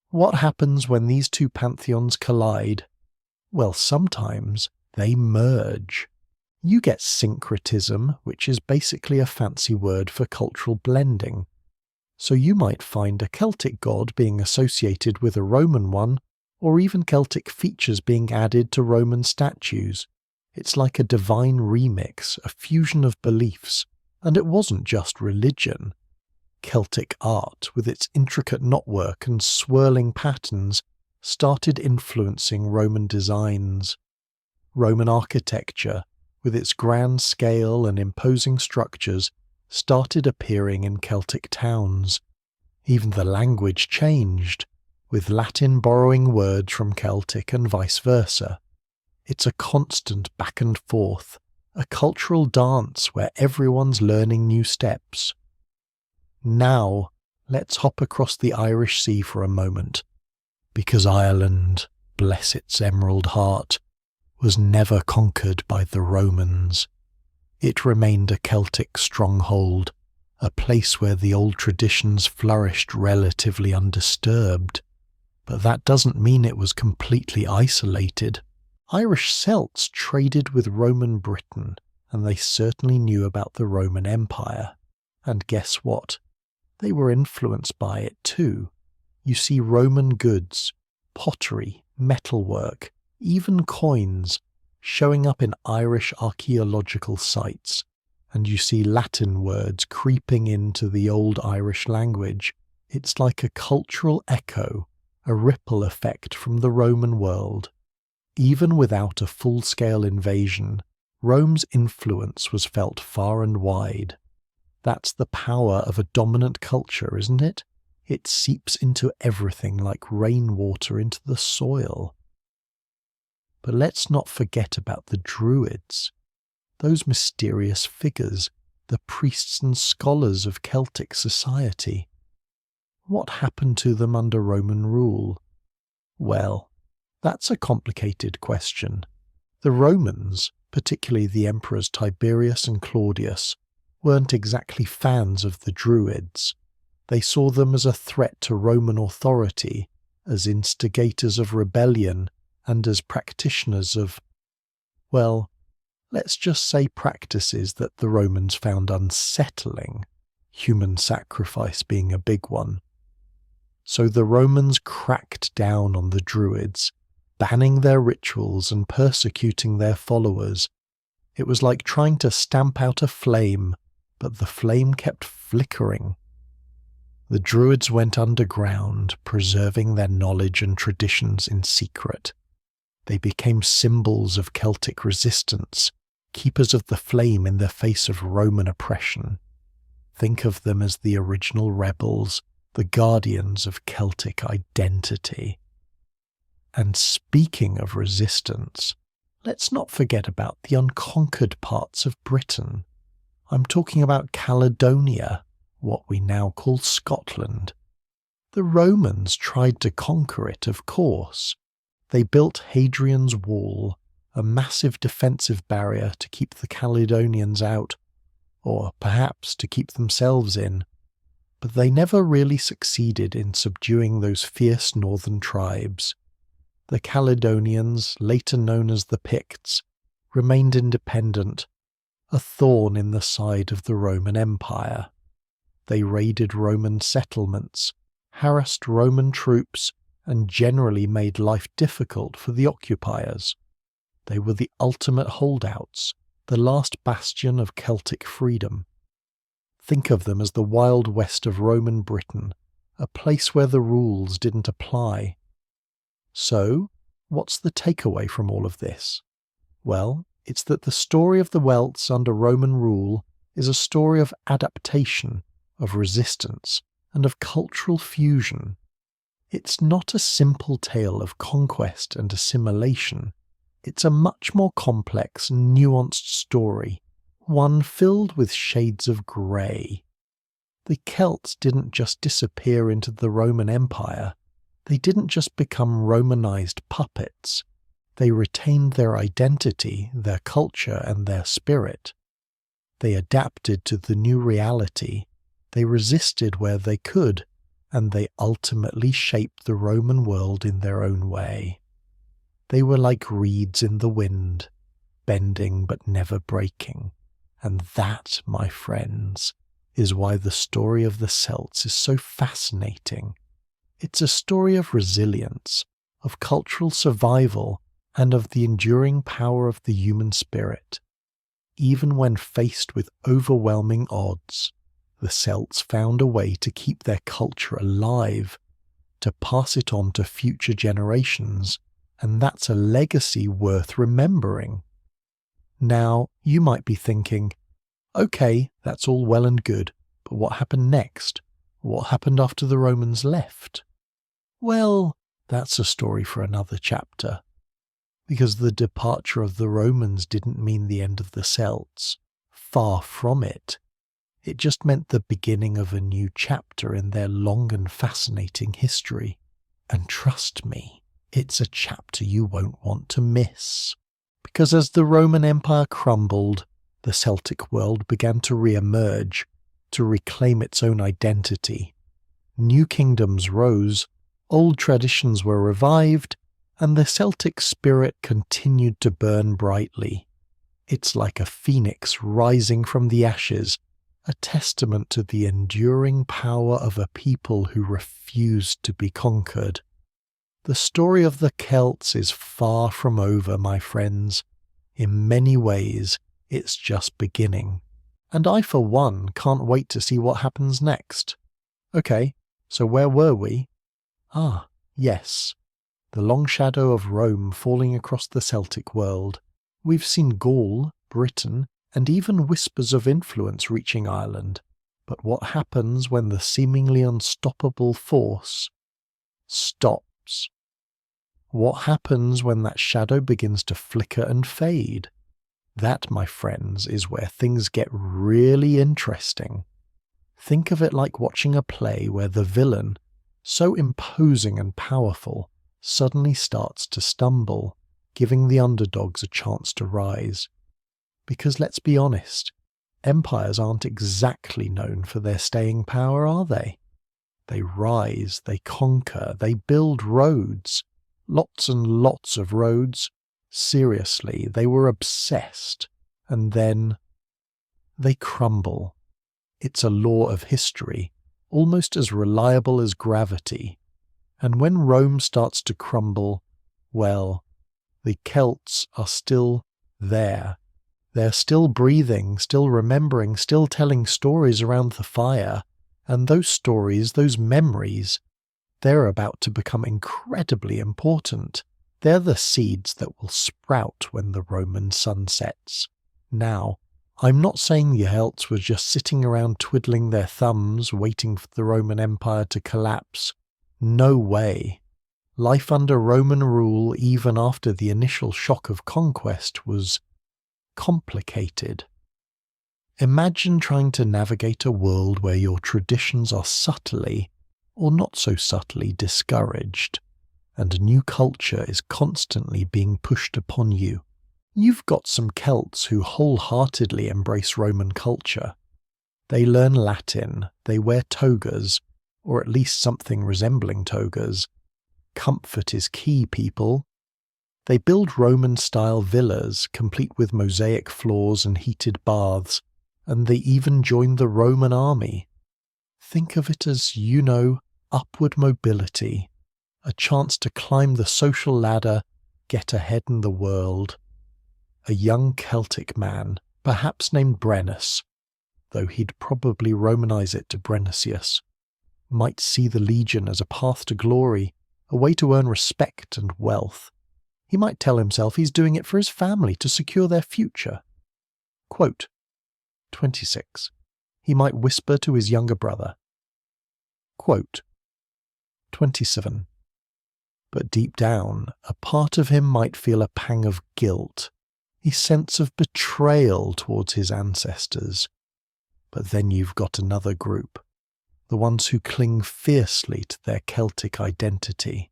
What happens when these two pantheons collide? Well, sometimes they merge. You get syncretism, which is basically a fancy word for cultural blending. So you might find a Celtic god being associated with a Roman one, or even Celtic features being added to Roman statues. It's like a divine remix, a fusion of beliefs, and it wasn't just religion. Celtic art, with its intricate knotwork and swirling patterns, started influencing Roman designs. Roman architecture, with its grand scale and imposing structures, started appearing in Celtic towns. Even the language changed, with Latin borrowing words from Celtic and vice versa. It's a constant back and forth, a cultural dance where everyone's learning new steps. Now, let's hop across the Irish Sea for a moment, because Ireland, bless its emerald heart, was never conquered by the Romans. It remained a Celtic stronghold, a place where the old traditions flourished relatively undisturbed. But that doesn't mean it was completely isolated. Irish Celts traded with Roman Britain, and they certainly knew about the Roman Empire. And guess what? They were influenced by it too. You see Roman goods, pottery, metalwork, even coins showing up in Irish archaeological sites, and you see Latin words creeping into the old Irish language. It's like a cultural echo, a ripple effect from the Roman world. Even without a full-scale invasion, Rome's influence was felt far and wide. That's the power of a dominant culture, isn't it? It seeps into everything like rainwater into the soil. But let's not forget about the druids, those mysterious figures, the priests and scholars of Celtic society. What happened to them under Roman rule? Well, that's a complicated question. The Romans, particularly the emperors Tiberius and Claudius, weren't exactly fans of the druids. They saw them as a threat to Roman authority, as instigators of rebellion, and as practitioners of, well, let's just say practices that the Romans found unsettling, human sacrifice being a big one. So the Romans cracked down on the druids, banning their rituals and persecuting their followers. It was like trying to stamp out a flame, but the flame kept flickering. The druids went underground, preserving their knowledge and traditions in secret. They became symbols of Celtic resistance, keepers of the flame in the face of Roman oppression. Think of them as the original rebels, the guardians of Celtic identity. And speaking of resistance, let's not forget about the unconquered parts of Britain. I'm talking about Caledonia, what we now call Scotland. The Romans tried to conquer it, of course. They built Hadrian's Wall, a massive defensive barrier to keep the Caledonians out, or perhaps to keep themselves in. But they never really succeeded in subduing those fierce northern tribes. The Caledonians, later known as the Picts, remained independent, a thorn in the side of the Roman Empire. They raided Roman settlements, harassed Roman troops, and generally made life difficult for the occupiers. They were the ultimate holdouts, the last bastion of Celtic freedom. Think of them as the Wild West of Roman Britain, a place where the rules didn't apply. So, what's the takeaway from all of this? Well, it's that the story of the Celts under Roman rule is a story of adaptation, of resistance, and of cultural fusion. It's not a simple tale of conquest and assimilation. It's a much more complex, nuanced story, one filled with shades of grey. The Celts didn't just disappear into the Roman Empire. They didn't just become Romanized puppets. They retained their identity, their culture, and their spirit. They adapted to the new reality. They resisted where they could, and they ultimately shaped the Roman world in their own way. They were like reeds in the wind, bending but never breaking. And that, my friends, is why the story of the Celts is so fascinating. It's a story of resilience, of cultural survival, and of the enduring power of the human spirit. Even when faced with overwhelming odds, the Celts found a way to keep their culture alive, to pass it on to future generations, and that's a legacy worth remembering. Now, you might be thinking, okay, that's all well and good, but what happened next? What happened after the Romans left? Well, that's a story for another chapter. Because the departure of the Romans didn't mean the end of the Celts. Far from it. It just meant the beginning of a new chapter in their long and fascinating history. And trust me, it's a chapter you won't want to miss. Because as the Roman Empire crumbled, the Celtic world began to re-emerge, to reclaim its own identity. New kingdoms rose, old traditions were revived, and the Celtic spirit continued to burn brightly. It's like a phoenix rising from the ashes, a testament to the enduring power of a people who refused to be conquered. The story of the Celts is far from over, my friends. In many ways, it's just beginning. And I, for one, can't wait to see what happens next. Okay, so where were we? Yes. The long shadow of Rome falling across the Celtic world. We've seen Gaul, Britain, and even whispers of influence reaching Ireland. But what happens when the seemingly unstoppable force stops? What happens when that shadow begins to flicker and fade? That, my friends, is where things get really interesting. Think of it like watching a play where the villain, so imposing and powerful, suddenly starts to stumble, giving the underdogs a chance to rise. Because let's be honest, empires aren't exactly known for their staying power, are they? They rise, they conquer, they build roads. Lots and lots of roads. Seriously, they were obsessed. And then they crumble. It's a law of history, almost as reliable as gravity. And when Rome starts to crumble, well, the Celts are still there. They're still breathing, still remembering, still telling stories around the fire. And those stories, those memories, they're about to become incredibly important. They're the seeds that will sprout when the Roman sun sets. Now, I'm not saying the Celts were just sitting around twiddling their thumbs, waiting for the Roman Empire to collapse. No way. Life under Roman rule, even after the initial shock of conquest, was complicated. Imagine trying to navigate a world where your traditions are subtly, or not so subtly, discouraged, and a new culture is constantly being pushed upon you. You've got some Celts who wholeheartedly embrace Roman culture. They learn Latin, they wear togas, or at least something resembling togas. Comfort is key, people. They build Roman-style villas, complete with mosaic floors and heated baths, and they even join the Roman army. Think of it as, upward mobility, a chance to climb the social ladder, get ahead in the world. a young Celtic man, perhaps named Brennus, though he'd probably Romanize it to Brennisius, might see the legion as a path to glory, a way to earn respect and wealth. He might tell himself he's doing it for his family to secure their future. Quote 26. He might whisper to his younger brother. Quote 27. But deep down, a part of him might feel a pang of guilt, a sense of betrayal towards his ancestors. But then you've got another group, the ones who cling fiercely to their Celtic identity.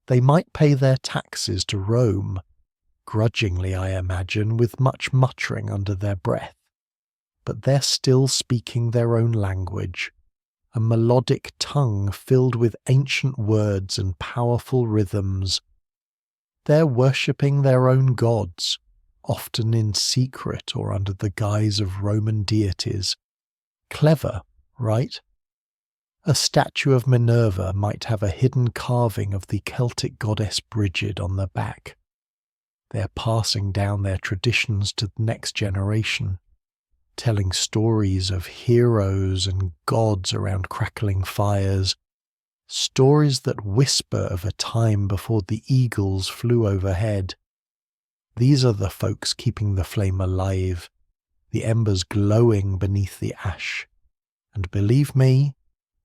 They might pay their taxes to Rome, grudgingly I imagine, with much muttering under their breath. But they're still speaking their own language, a melodic tongue filled with ancient words and powerful rhythms. They're worshipping their own gods, often in secret or under the guise of Roman deities. Clever, right? A statue of Minerva might have a hidden carving of the Celtic goddess Brigid on the back. They're passing down their traditions to the next generation, telling stories of heroes and gods around crackling fires, stories that whisper of a time before the eagles flew overhead. These are the folks keeping the flame alive, the embers glowing beneath the ash. And believe me,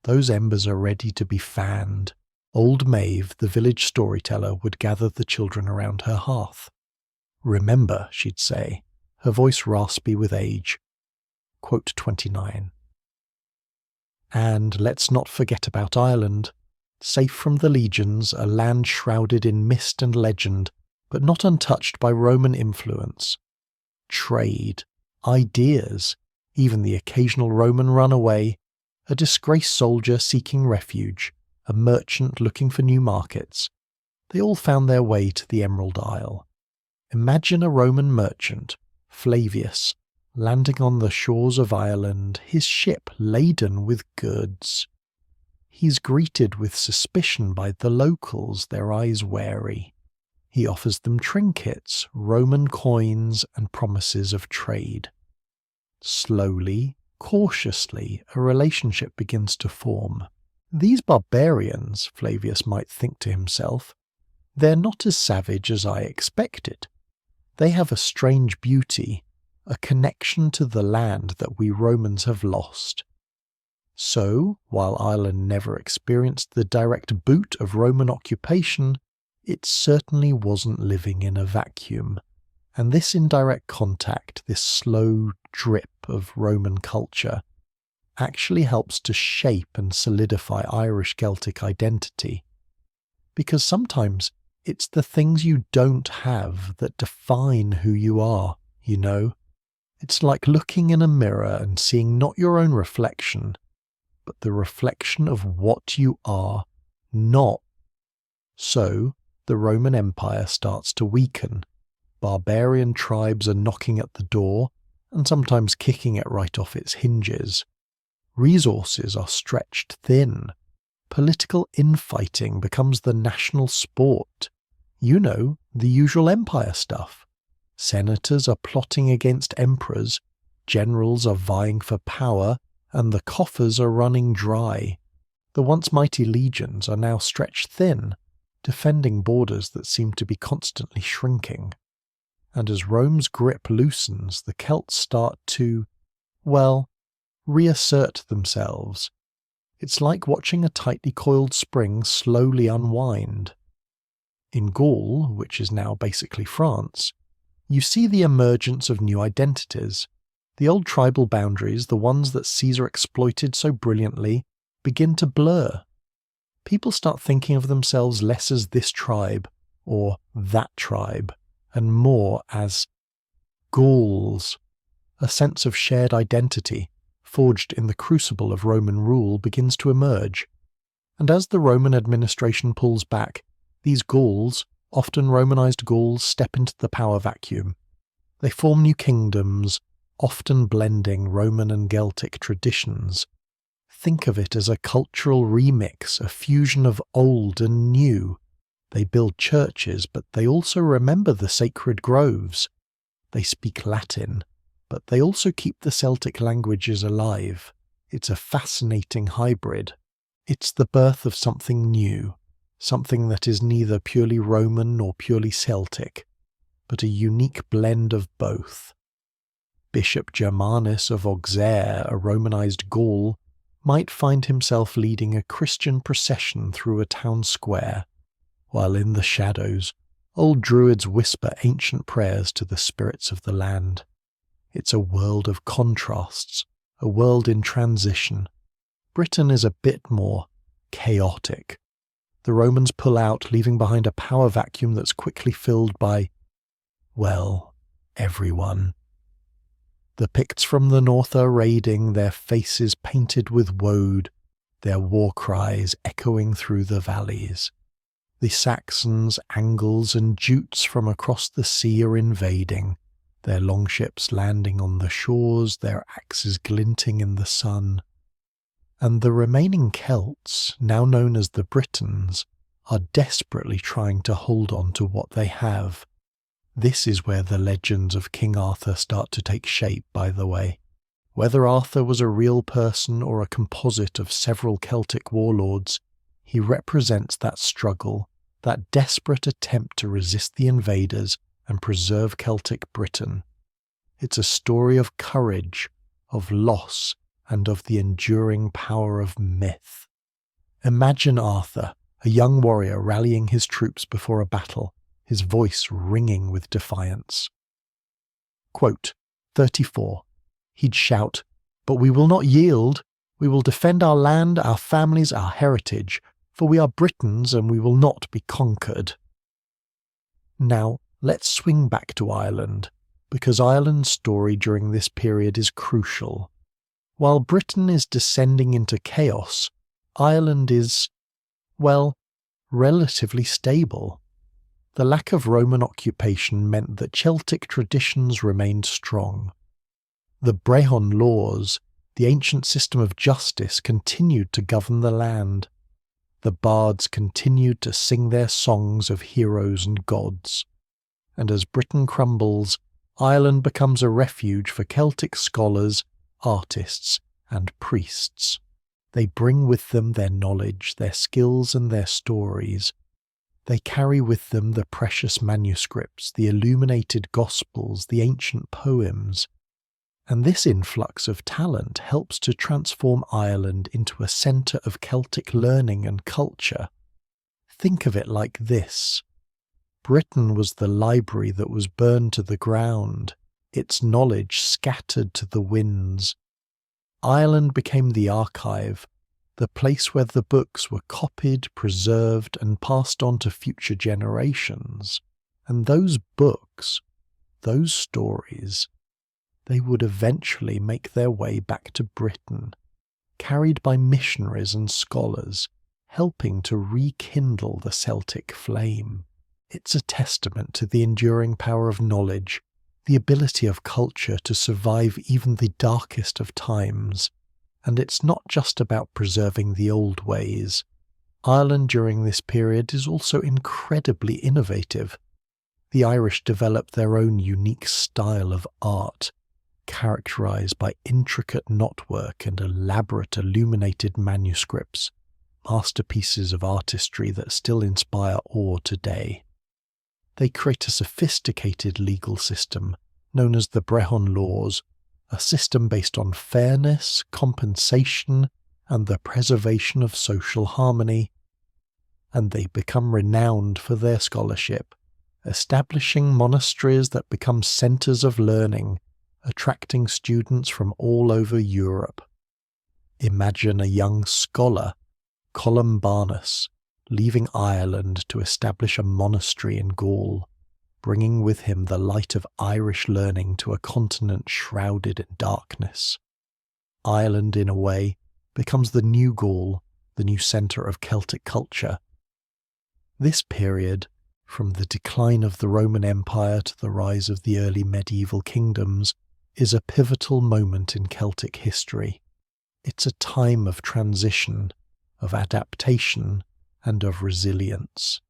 those embers are ready to be fanned. Old Maeve, the village storyteller, would gather the children around her hearth. Remember, she'd say, her voice raspy with age. Quote 29. And let's not forget about Ireland. Safe from the legions, a land shrouded in mist and legend, but not untouched by Roman influence. Trade, ideas, even the occasional Roman runaway, a disgraced soldier seeking refuge, a merchant looking for new markets. They all found their way to the Emerald Isle. Imagine a Roman merchant, Flavius, landing on the shores of Ireland, his ship laden with goods. He's greeted with suspicion by the locals, their eyes wary. He offers them trinkets, Roman coins, and promises of trade. Slowly, cautiously, a relationship begins to form. These barbarians, Flavius might think to himself, they're not as savage as I expected. They have a strange beauty, a connection to the land that we Romans have lost. So, while Ireland never experienced the direct boot of Roman occupation, it certainly wasn't living in a vacuum. And this indirect contact, this slow drip of Roman culture, actually helps to shape and solidify Irish Celtic identity. Because sometimes it's the things you don't have that define who you are, you know? It's like looking in a mirror and seeing not your own reflection, but the reflection of what you are not. So, the Roman Empire starts to weaken. Barbarian tribes are knocking at the door, and sometimes kicking it right off its hinges. Resources are stretched thin. Political infighting becomes the national sport. You know, the usual empire stuff. Senators are plotting against emperors, generals are vying for power, and the coffers are running dry. The once mighty legions are now stretched thin, defending borders that seem to be constantly shrinking. And as Rome's grip loosens, the Celts start to, well, reassert themselves. It's like watching a tightly coiled spring slowly unwind. In Gaul, which is now basically France, you see the emergence of new identities. The old tribal boundaries, the ones that Caesar exploited so brilliantly, begin to blur. People start thinking of themselves less as this tribe, or that tribe, and more as Gauls. A sense of shared identity, forged in the crucible of Roman rule, begins to emerge. And as the Roman administration pulls back, these Gauls, often Romanized Gauls, step into the power vacuum. They form new kingdoms, often blending Roman and Celtic traditions. Think of it as a cultural remix, a fusion of old and new. They build churches, but they also remember the sacred groves. They speak Latin, but they also keep the Celtic languages alive. It's a fascinating hybrid. It's the birth of something new, something that is neither purely Roman nor purely Celtic, but a unique blend of both. Bishop Germanus of Auxerre, a Romanized Gaul, might find himself leading a Christian procession through a town square, while in the shadows, old druids whisper ancient prayers to the spirits of the land. It's a world of contrasts, a world in transition. Britain is a bit more chaotic. The Romans pull out, leaving behind a power vacuum that's quickly filled by, well, everyone. The Picts from the north are raiding, their faces painted with woad, their war cries echoing through the valleys. The Saxons, Angles, and Jutes from across the sea are invading, their longships landing on the shores, their axes glinting in the sun. And the remaining Celts, now known as the Britons, are desperately trying to hold on to what they have. This is where the legends of King Arthur start to take shape, by the way. Whether Arthur was a real person or a composite of several Celtic warlords, he represents that struggle, that desperate attempt to resist the invaders and preserve Celtic Britain. It's a story of courage, of loss, and of the enduring power of myth. Imagine Arthur, a young warrior rallying his troops before a battle, his voice ringing with defiance. Quote, 34. He'd shout, "But we will not yield. We will defend our land, our families, our heritage, for we are Britons and we will not be conquered." Now, let's swing back to Ireland, because Ireland's story during this period is crucial. While Britain is descending into chaos, Ireland is, well, relatively stable. The lack of Roman occupation meant that Celtic traditions remained strong. The Brehon laws, the ancient system of justice, continued to govern the land. The bards continued to sing their songs of heroes and gods. And as Britain crumbles, Ireland becomes a refuge for Celtic scholars, artists, and priests. They bring with them their knowledge, their skills, and their stories. They carry with them the precious manuscripts, the illuminated gospels, the ancient poems. And this influx of talent helps to transform Ireland into a centre of Celtic learning and culture. Think of it like this. Britain was the library that was burned to the ground, its knowledge scattered to the winds. Ireland became the archive, the place where the books were copied, preserved, and passed on to future generations. And those books, those stories, they would eventually make their way back to Britain, carried by missionaries and scholars, helping to rekindle the Celtic flame. It's a testament to the enduring power of knowledge, the ability of culture to survive even the darkest of times. And it's not just about preserving the old ways. Ireland during this period is also incredibly innovative. The Irish developed their own unique style of art, characterized by intricate knotwork and elaborate illuminated manuscripts, masterpieces of artistry that still inspire awe today. They create a sophisticated legal system known as the Brehon laws, a system based on fairness, compensation, and the preservation of social harmony. And they become renowned for their scholarship, establishing monasteries that become centres of learning, attracting students from all over Europe. Imagine a young scholar, Columbanus, leaving Ireland to establish a monastery in Gaul, bringing with him the light of Irish learning to a continent shrouded in darkness. Ireland, in a way, becomes the new Gaul, the new centre of Celtic culture. This period, from the decline of the Roman Empire to the rise of the early medieval kingdoms, is a pivotal moment in Celtic history. It's a time of transition, of adaptation, and of resilience.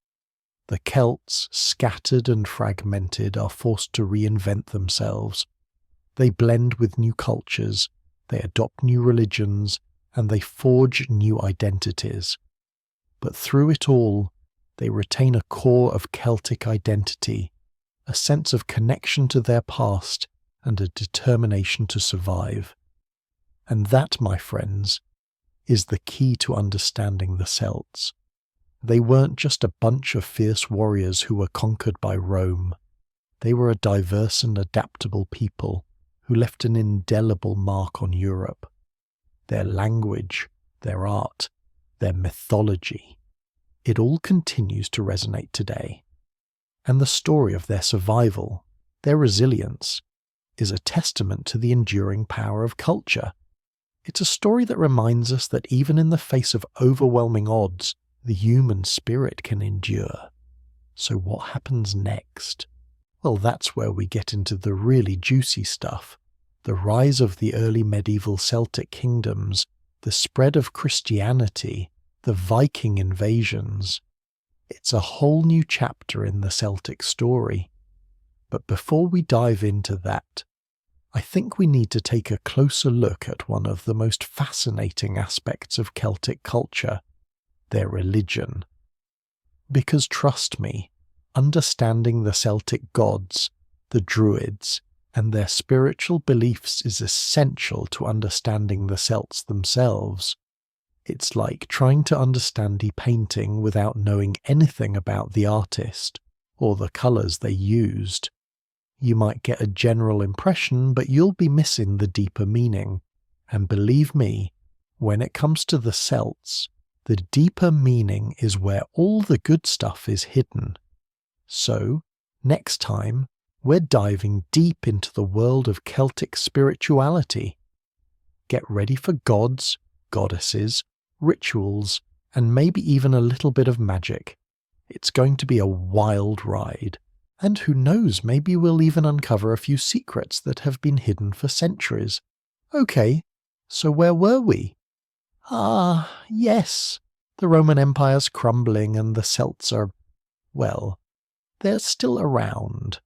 The Celts, scattered and fragmented, are forced to reinvent themselves. They blend with new cultures, they adopt new religions, and they forge new identities. But through it all, they retain a core of Celtic identity, a sense of connection to their past, and a determination to survive. And that, my friends, is the key to understanding the Celts. They weren't just a bunch of fierce warriors who were conquered by Rome. They were a diverse and adaptable people who left an indelible mark on Europe. Their language, their art, their mythology, it all continues to resonate today. And the story of their survival, their resilience, is a testament to the enduring power of culture. It's a story that reminds us that even in the face of overwhelming odds, the human spirit can endure. So what happens next? Well, that's where we get into the really juicy stuff. The rise of the early medieval Celtic kingdoms, the spread of Christianity, the Viking invasions. It's a whole new chapter in the Celtic story. But before we dive into that, I think we need to take a closer look at one of the most fascinating aspects of Celtic culture, their religion. Because trust me, understanding the Celtic gods, the druids, and their spiritual beliefs is essential to understanding the Celts themselves. It's like trying to understand a painting without knowing anything about the artist or the colours they used. You might get a general impression, but you'll be missing the deeper meaning. And believe me, when it comes to the Celts, the deeper meaning is where all the good stuff is hidden. So, next time, we're diving deep into the world of Celtic spirituality. Get ready for gods, goddesses, rituals, and maybe even a little bit of magic. It's going to be a wild ride. And who knows, maybe we'll even uncover a few secrets that have been hidden for centuries. Okay, so where were we? Yes, the Roman Empire's crumbling and the Celts are, well, they're still around.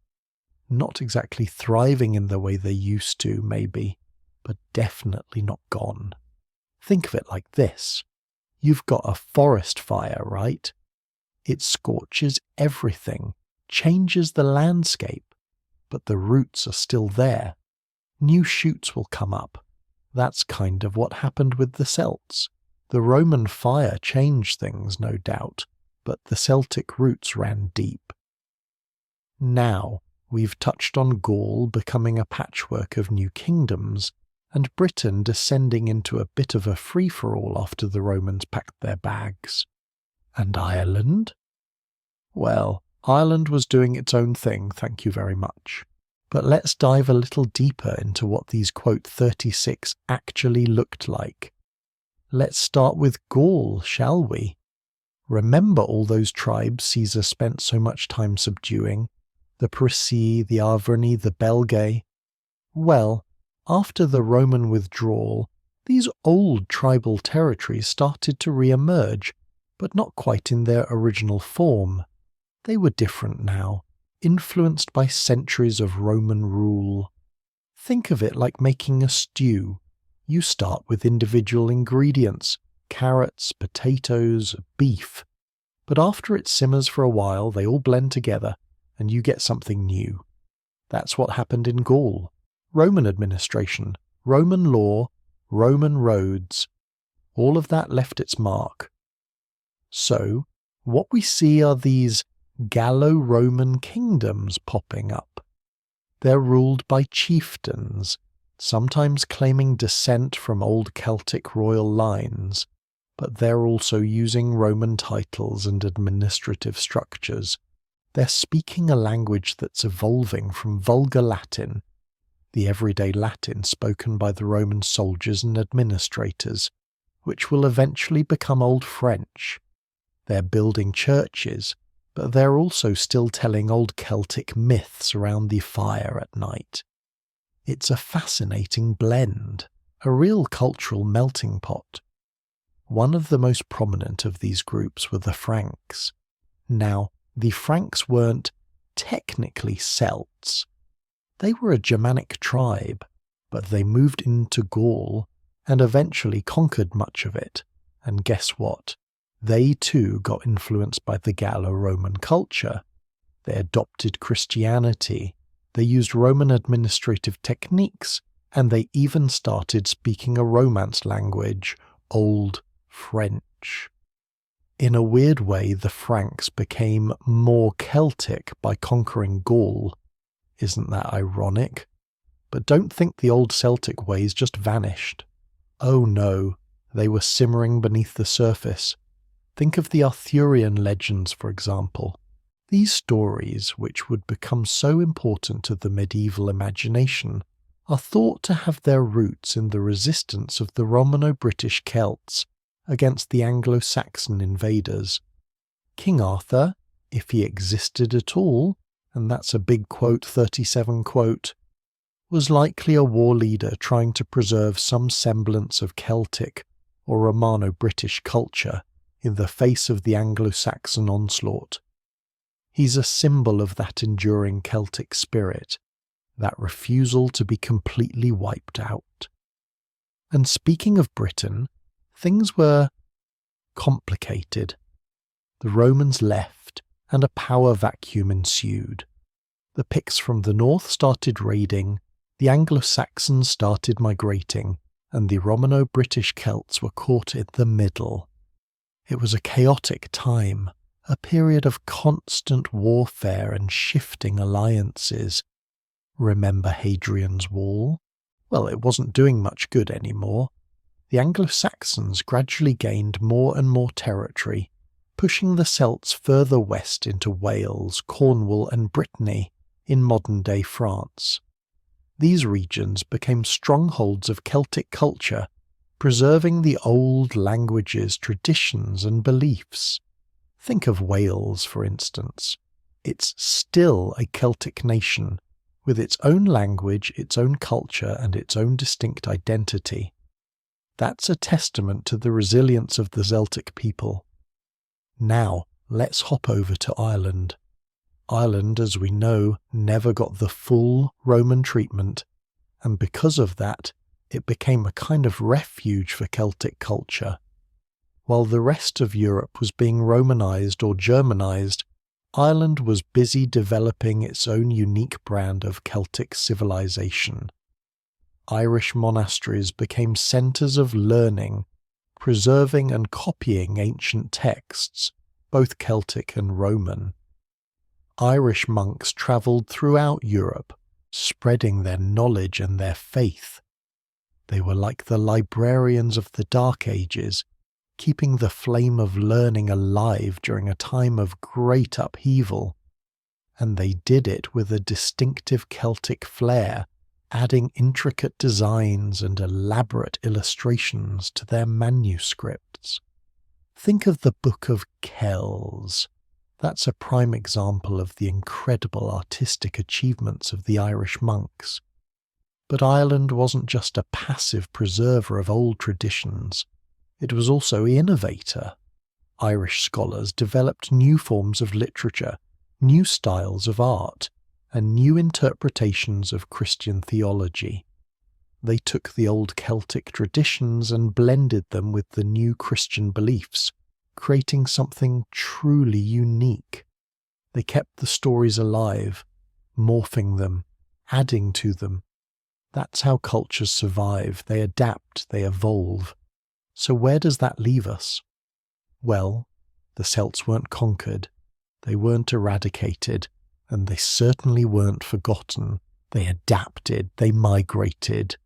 Not exactly thriving in the way they used to, maybe, but definitely not gone. Think of it like this. You've got a forest fire, right? It scorches everything, changes the landscape, but the roots are still there. New shoots will come up. That's kind of what happened with the Celts. The Roman fire changed things, no doubt, but the Celtic roots ran deep. Now, we've touched on Gaul becoming a patchwork of new kingdoms, and Britain descending into a bit of a free-for-all after the Romans packed their bags. And Ireland? Well, Ireland was doing its own thing, thank you very much. But let's dive a little deeper into what these quote 36 actually looked like. Let's start with Gaul, shall we? Remember all those tribes Caesar spent so much time subduing? The Prisci, the Arverni, the Belgae? Well, after the Roman withdrawal, these old tribal territories started to re-emerge, but not quite in their original form. They were different now, influenced by centuries of Roman rule. Think of it like making a stew. You start with individual ingredients, carrots, potatoes, beef. But after it simmers for a while, they all blend together, and you get something new. That's what happened in Gaul. Roman administration, Roman law, Roman roads. All of that left its mark. So, what we see are these Gallo-Roman kingdoms popping up. They're ruled by chieftains, sometimes claiming descent from old Celtic royal lines, but they're also using Roman titles and administrative structures. They're speaking a language that's evolving from vulgar Latin, the everyday Latin spoken by the Roman soldiers and administrators, which will eventually become Old French. They're building churches, but they're also still telling old Celtic myths around the fire at night. It's a fascinating blend, a real cultural melting pot. One of the most prominent of these groups were the Franks. Now, The Franks weren't technically Celts. They were a Germanic tribe, but they moved into Gaul and eventually conquered much of it. And guess what? They too got influenced by the Gallo-Roman culture. They adopted Christianity, they used Roman administrative techniques, and they even started speaking a Romance language, Old French. In a weird way, the Franks became more Celtic by conquering Gaul. Isn't that ironic? But don't think the old Celtic ways just vanished. Oh no, they were simmering beneath the surface. Think of the Arthurian legends, for example. These stories, which would become so important to the medieval imagination, are thought to have their roots in the resistance of the Romano-British Celts against the Anglo-Saxon invaders. King Arthur, if he existed at all, and that's a big quote, 37 quote, was likely a war leader trying to preserve some semblance of Celtic or Romano-British culture in the face of the Anglo-Saxon onslaught. He's a symbol of that enduring Celtic spirit, that refusal to be completely wiped out. And speaking of Britain, things were complicated. The Romans left, and a power vacuum ensued. The Picts from the north started raiding, the Anglo-Saxons started migrating, and the Romano-British Celts were caught in the middle. It was a chaotic time, a period of constant warfare and shifting alliances. Remember Hadrian's Wall? Well, it wasn't doing much good anymore. The Anglo-Saxons gradually gained more and more territory, pushing the Celts further west into Wales, Cornwall and Brittany in modern-day France. These regions became strongholds of Celtic culture, preserving the old languages, traditions and beliefs. Think of Wales, for instance. It's still a Celtic nation, with its own language, its own culture and its own distinct identity. That's a testament to the resilience of the Celtic people. Now, let's hop over to Ireland. Ireland, as we know, never got the full Roman treatment, and because of that, it became a kind of refuge for Celtic culture. While the rest of Europe was being Romanized or Germanized, Ireland was busy developing its own unique brand of Celtic civilization. Irish monasteries became centres of learning, preserving and copying ancient texts, both Celtic and Roman. Irish monks travelled throughout Europe, spreading their knowledge and their faith. They were like the librarians of the Dark Ages, keeping the flame of learning alive during a time of great upheaval. And they did it with a distinctive Celtic flair, adding intricate designs and elaborate illustrations to their manuscripts. Think of the Book of Kells. That's a prime example of the incredible artistic achievements of the Irish monks. But Ireland wasn't just a passive preserver of old traditions. It was also an innovator. Irish scholars developed new forms of literature, new styles of art, and new interpretations of Christian theology. They took the old Celtic traditions and blended them with the new Christian beliefs, creating something truly unique. They kept the stories alive, morphing them, adding to them. That's how cultures survive. They adapt, they evolve. So where does that leave us? Well, the Celts weren't conquered, they weren't eradicated, and they certainly weren't forgotten. They adapted, they migrated,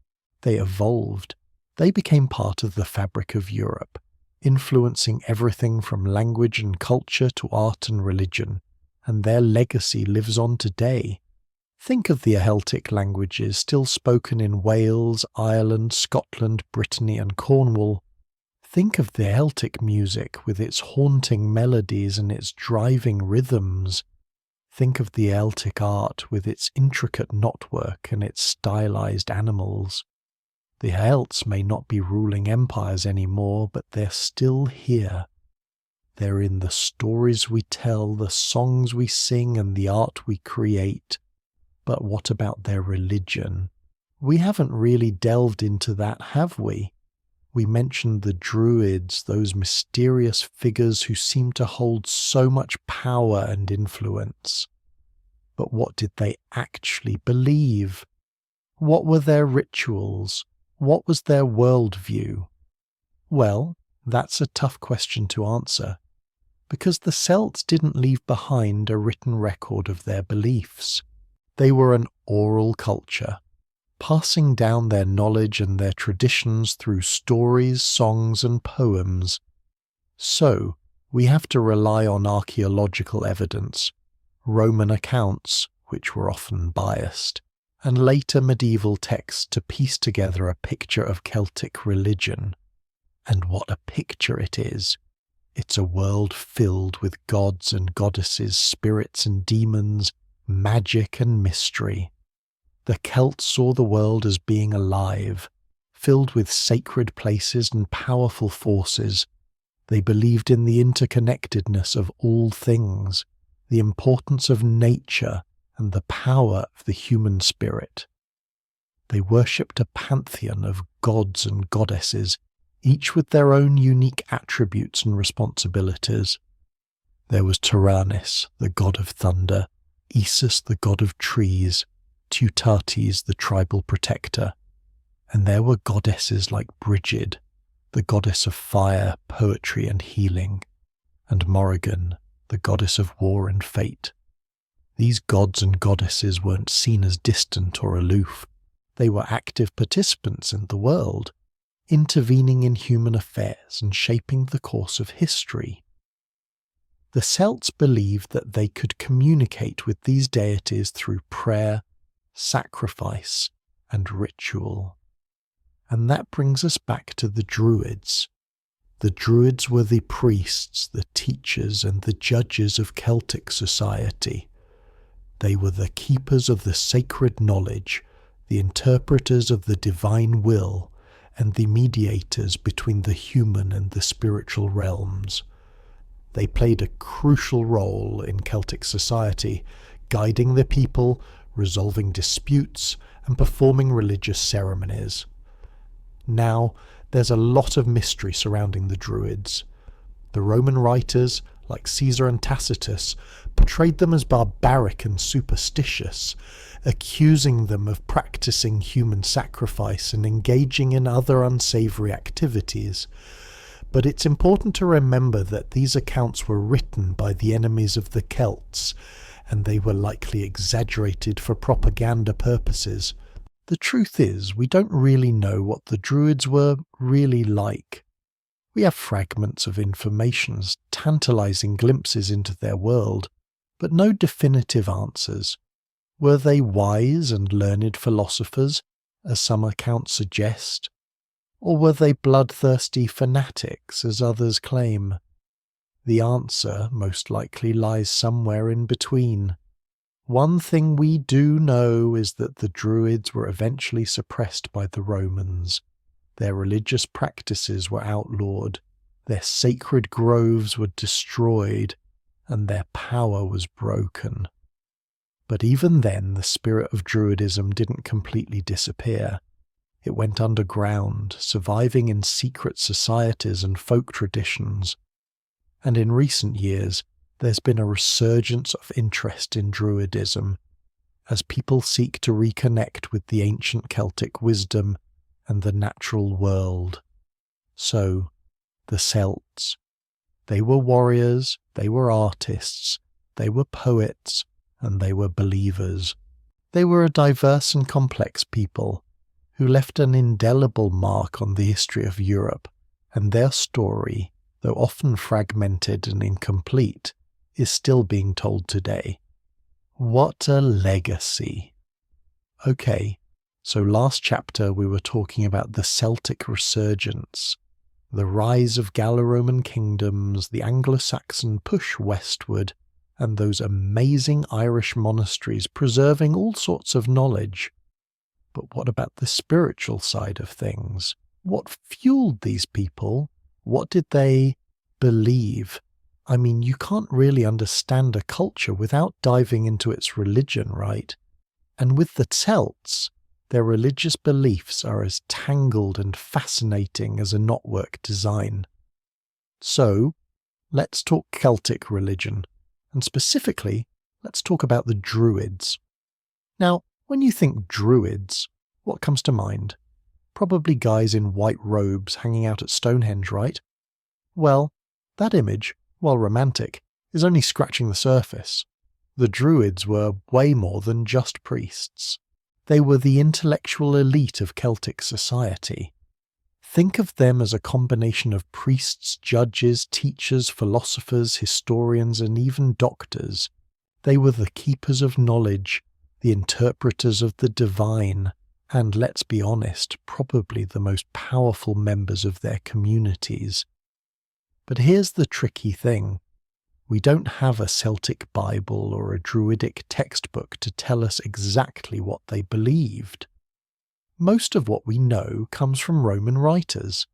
they evolved. They became part of the fabric of Europe, influencing everything from language and culture to art and religion, and their legacy lives on today. Think of the Celtic languages still spoken in Wales, Ireland, Scotland, Brittany and Cornwall. Think of the Celtic music with its haunting melodies and its driving rhythms. Think of the Celtic art with its intricate knotwork and its stylized animals. The Celts may not be ruling empires anymore, but they're still here. They're in the stories we tell, the songs we sing, and the art we create. But what about their religion? We haven't really delved into that, have we? We mentioned the druids, those mysterious figures who seem to hold so much power and influence. But what did they actually believe? What were their rituals? What was their worldview? Well, that's a tough question to answer, because the Celts didn't leave behind a written record of their beliefs. They were an oral culture, passing down their knowledge and their traditions through stories, songs, and poems. So, we have to rely on archaeological evidence, Roman accounts, which were often biased, and later medieval texts to piece together a picture of Celtic religion. And what a picture it is! It's a world filled with gods and goddesses, spirits and demons, magic and mystery. The Celts saw the world as being alive, filled with sacred places and powerful forces. They believed in the interconnectedness of all things, the importance of nature, and the power of the human spirit. They worshipped a pantheon of gods and goddesses, each with their own unique attributes and responsibilities. There was Taranis, the god of thunder, Isis, the god of trees, Teutates, the tribal protector, and there were goddesses like Brigid, the goddess of fire, poetry and healing, and Morrigan, the goddess of war and fate. These gods and goddesses weren't seen as distant or aloof. They were active participants in the world, intervening in human affairs and shaping the course of history. The Celts believed that they could communicate with these deities through prayer, sacrifice, and ritual. And that brings us back to the druids. The druids were the priests, the teachers, and the judges of Celtic society. They were the keepers of the sacred knowledge, the interpreters of the divine will, and the mediators between the human and the spiritual realms. They played a crucial role in Celtic society, guiding the people, resolving disputes, and performing religious ceremonies. Now, there's a lot of mystery surrounding the druids. The Roman writers, like Caesar and Tacitus, portrayed them as barbaric and superstitious, accusing them of practicing human sacrifice and engaging in other unsavory activities. But it's important to remember that these accounts were written by the enemies of the Celts, and they were likely exaggerated for propaganda purposes. The truth is, we don't really know what the druids were really like. We have fragments of information, tantalizing glimpses into their world, but no definitive answers. Were they wise and learned philosophers, as some accounts suggest? Or were they bloodthirsty fanatics, as others claim? The answer most likely lies somewhere in between. One thing we do know is that the druids were eventually suppressed by the Romans. Their religious practices were outlawed, their sacred groves were destroyed, and their power was broken. But even then, the spirit of Druidism didn't completely disappear. It went underground, surviving in secret societies and folk traditions. And in recent years, there's been a resurgence of interest in Druidism, as people seek to reconnect with the ancient Celtic wisdom and the natural world. So, the Celts. They were warriors, they were artists, they were poets, and they were believers. They were a diverse and complex people who left an indelible mark on the history of Europe, and their story, though often fragmented and incomplete, is still being told today. What a legacy! Okay, so last chapter we were talking about the Celtic resurgence, the rise of Gallo-Roman kingdoms, the Anglo-Saxon push westward, and those amazing Irish monasteries preserving all sorts of knowledge. But what about the spiritual side of things? What fueled these people? What did they believe? I mean, you can't really understand a culture without diving into its religion, right? And with the Celts, their religious beliefs are as tangled and fascinating as a knotwork design. So, let's talk Celtic religion, and specifically, let's talk about the druids. Now, when you think druids, what comes to mind? Probably guys in white robes hanging out at Stonehenge, right? Well, that image, while romantic, is only scratching the surface. The druids were way more than just priests. They were the intellectual elite of Celtic society. Think of them as a combination of priests, judges, teachers, philosophers, historians, and even doctors. They were the keepers of knowledge, the interpreters of the divine, and let's be honest, probably the most powerful members of their communities. But here's the tricky thing. We don't have a Celtic Bible or a Druidic textbook to tell us exactly what they believed. Most of what we know comes from Roman writers,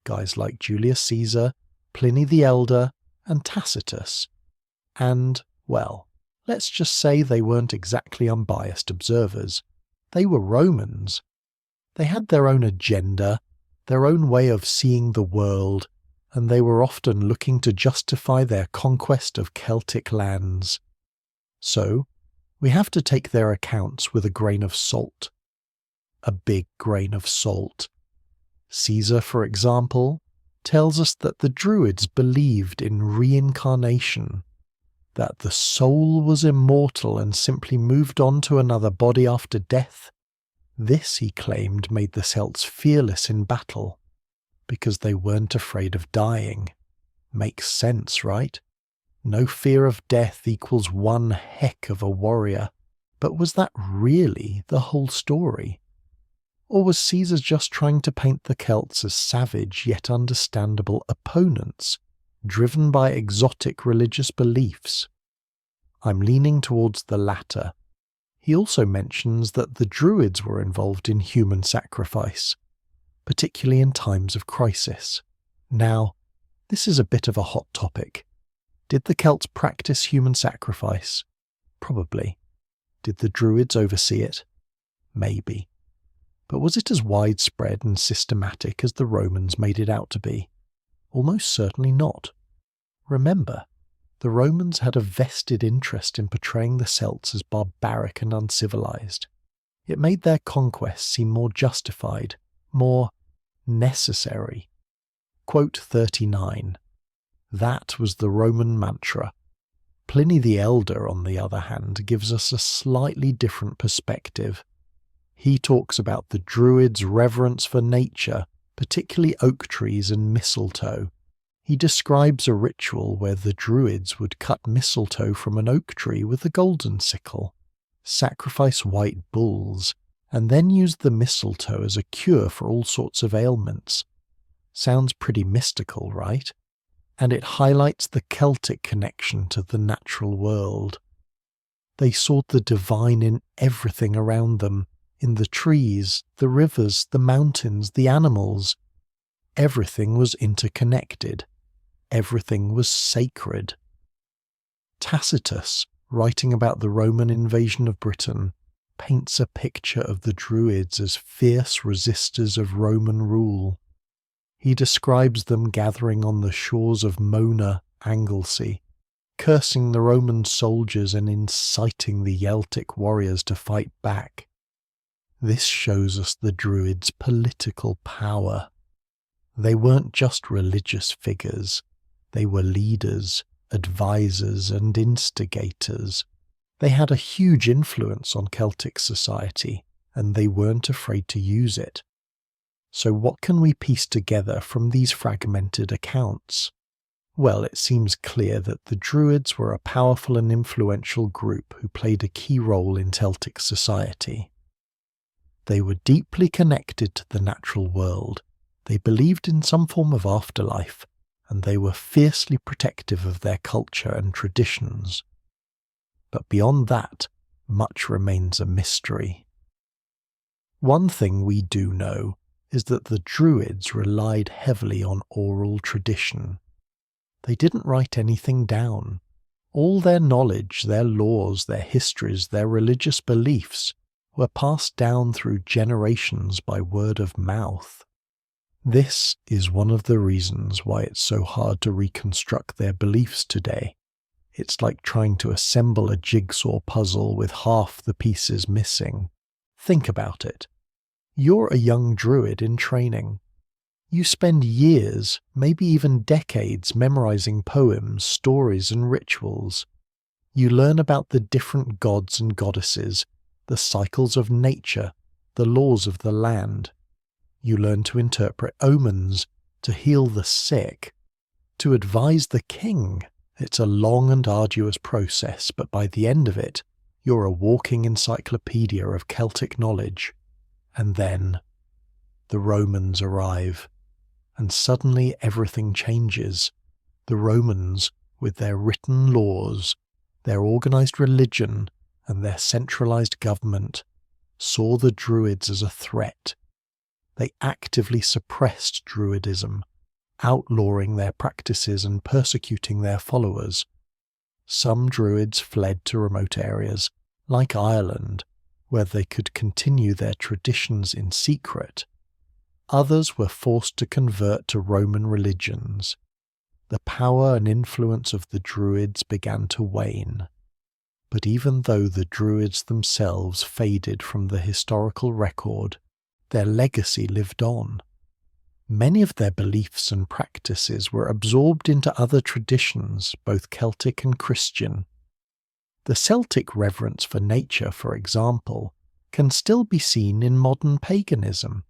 guys like Julius Caesar, Pliny the Elder, and Tacitus. And, well, let's just say they weren't exactly unbiased observers. They were Romans. They had their own agenda, their own way of seeing the world, and they were often looking to justify their conquest of Celtic lands. So, we have to take their accounts with a grain of salt. A big grain of salt. Caesar, for example, tells us that the Druids believed in reincarnation, that the soul was immortal and simply moved on to another body after death. This, he claimed, made the Celts fearless in battle, because they weren't afraid of dying. Makes sense, right? No fear of death equals one heck of a warrior. But was that really the whole story? Or was Caesar just trying to paint the Celts as savage yet understandable opponents, driven by exotic religious beliefs? I'm leaning towards the latter. He also mentions that the Druids were involved in human sacrifice, particularly in times of crisis. Now, this is a bit of a hot topic. Did the Celts practice human sacrifice? Probably. Did the Druids oversee it? Maybe. But was it as widespread and systematic as the Romans made it out to be? Almost certainly not. Remember, the Romans had a vested interest in portraying the Celts as barbaric and uncivilized. It made their conquest seem more justified, more necessary. Quote 39. That was the Roman mantra. Pliny the Elder, on the other hand, gives us a slightly different perspective. He talks about the Druids' reverence for nature, particularly oak trees and mistletoe. He describes a ritual where the Druids would cut mistletoe from an oak tree with a golden sickle, sacrifice white bulls, and then use the mistletoe as a cure for all sorts of ailments. Sounds pretty mystical, right? And it highlights the Celtic connection to the natural world. They saw the divine in everything around them, in the trees, the rivers, the mountains, the animals. Everything was interconnected. Everything was sacred. Tacitus, writing about the Roman invasion of Britain, paints a picture of the Druids as fierce resistors of Roman rule. He describes them gathering on the shores of Mona, Anglesey, cursing the Roman soldiers and inciting the Celtic warriors to fight back. This shows us the Druids' political power. They weren't just religious figures. They were leaders, advisors, and instigators. They had a huge influence on Celtic society, and they weren't afraid to use it. So what can we piece together from these fragmented accounts? Well, it seems clear that the Druids were a powerful and influential group who played a key role in Celtic society. They were deeply connected to the natural world. They believed in some form of afterlife, and they were fiercely protective of their culture and traditions. But beyond that, much remains a mystery. One thing we do know is that the Druids relied heavily on oral tradition. They didn't write anything down. All their knowledge, their laws, their histories, their religious beliefs were passed down through generations by word of mouth. This is one of the reasons why it's so hard to reconstruct their beliefs today. It's like trying to assemble a jigsaw puzzle with half the pieces missing. Think about it. You're a young druid in training. You spend years, maybe even decades, memorizing poems, stories, and rituals. You learn about the different gods and goddesses, the cycles of nature, the laws of the land. You learn to interpret omens, to heal the sick, to advise the king. It's a long and arduous process, but by the end of it, you're a walking encyclopedia of Celtic knowledge. And then the Romans arrive, and suddenly everything changes. The Romans, with their written laws, their organized religion, and their centralized government, saw the Druids as a threat. They actively suppressed Druidism, outlawing their practices and persecuting their followers. Some Druids fled to remote areas, like Ireland, where they could continue their traditions in secret. Others were forced to convert to Roman religions. The power and influence of the Druids began to wane. But even though the Druids themselves faded from the historical record, their legacy lived on. Many of their beliefs and practices were absorbed into other traditions, both Celtic and Christian. The Celtic reverence for nature, for example, can still be seen in modern paganism,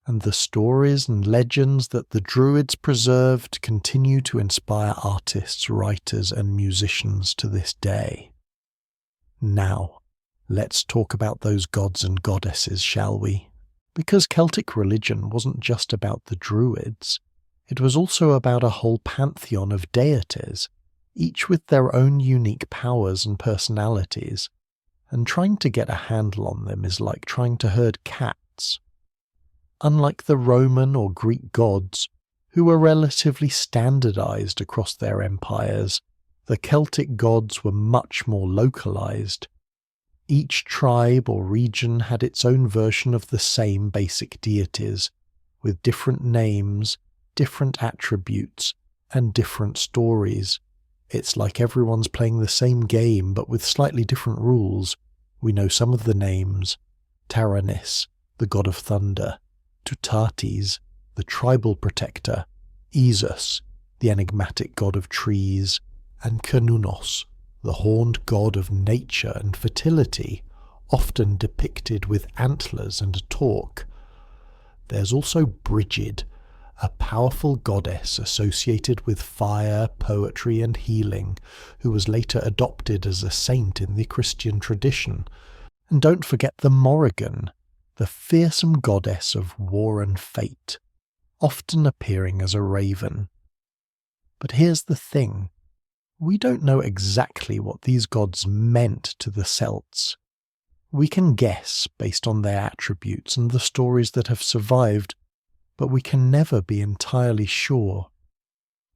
and the stories and legends that the Druids preserved continue to inspire artists, writers, and musicians to this day. Now, let's talk about those gods and goddesses, shall we? Because Celtic religion wasn't just about the Druids, it was also about a whole pantheon of deities, each with their own unique powers and personalities, and trying to get a handle on them is like trying to herd cats. Unlike the Roman or Greek gods, who were relatively standardized across their empires, the Celtic gods were much more localized. Each tribe or region had its own version of the same basic deities, with different names, different attributes, and different stories. It's like everyone's playing the same game but with slightly different rules. We know some of the names: Taranis, the god of thunder; Tutates, the tribal protector; Esus, the enigmatic god of trees; and Cernunnos, the horned god of nature and fertility, often depicted with antlers and a torque. There's also Brigid, a powerful goddess associated with fire, poetry, and healing, who was later adopted as a saint in the Christian tradition. And don't forget the Morrigan, the fearsome goddess of war and fate, often appearing as a raven. But here's the thing. We don't know exactly what these gods meant to the Celts. We can guess based on their attributes and the stories that have survived, but we can never be entirely sure.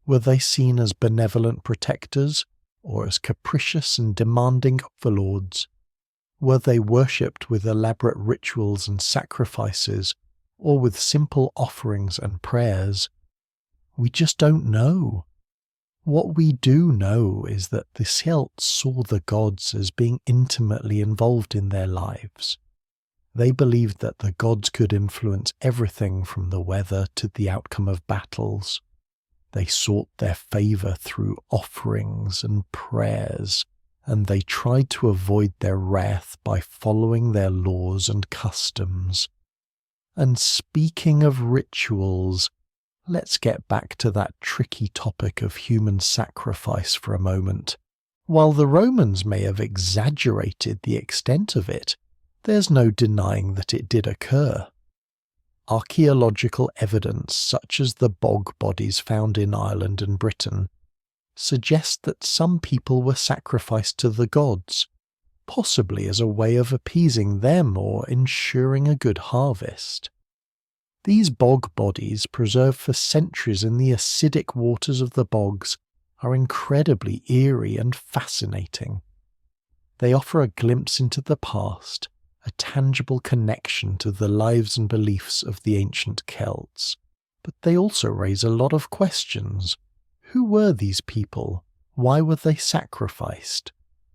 Were they seen as benevolent protectors, or as capricious and demanding overlords? Were they worshipped with elaborate rituals and sacrifices, or with simple offerings and prayers? We just don't know. What we do know is that the Celts saw the gods as being intimately involved in their lives. They believed that the gods could influence everything from the weather to the outcome of battles. They sought their favour through offerings and prayers, and they tried to avoid their wrath by following their laws and customs. And speaking of rituals, let's get back to that tricky topic of human sacrifice for a moment. While the Romans may have exaggerated the extent of it, there's no denying that it did occur. Archaeological evidence, such as the bog bodies found in Ireland and Britain, suggest that some people were sacrificed to the gods, possibly as a way of appeasing them or ensuring a good harvest. These bog bodies, preserved for centuries in the acidic waters of the bogs, are incredibly eerie and fascinating. They offer a glimpse into the past, a tangible connection to the lives and beliefs of the ancient Celts. But they also raise a lot of questions. Who were these people? Why were they sacrificed?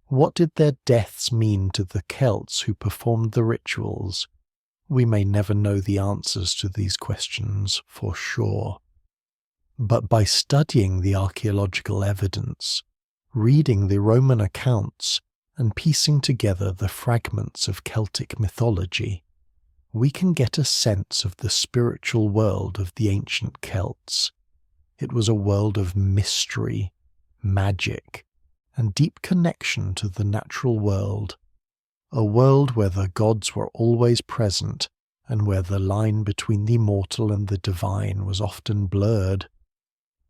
What did their deaths mean to the Celts who performed the rituals? We may never know the answers to these questions for sure. But by studying the archaeological evidence, reading the Roman accounts, and piecing together the fragments of Celtic mythology, we can get a sense of the spiritual world of the ancient Celts. It was a world of mystery, magic, and deep connection to the natural world, a world where the gods were always present and where the line between the mortal and the divine was often blurred.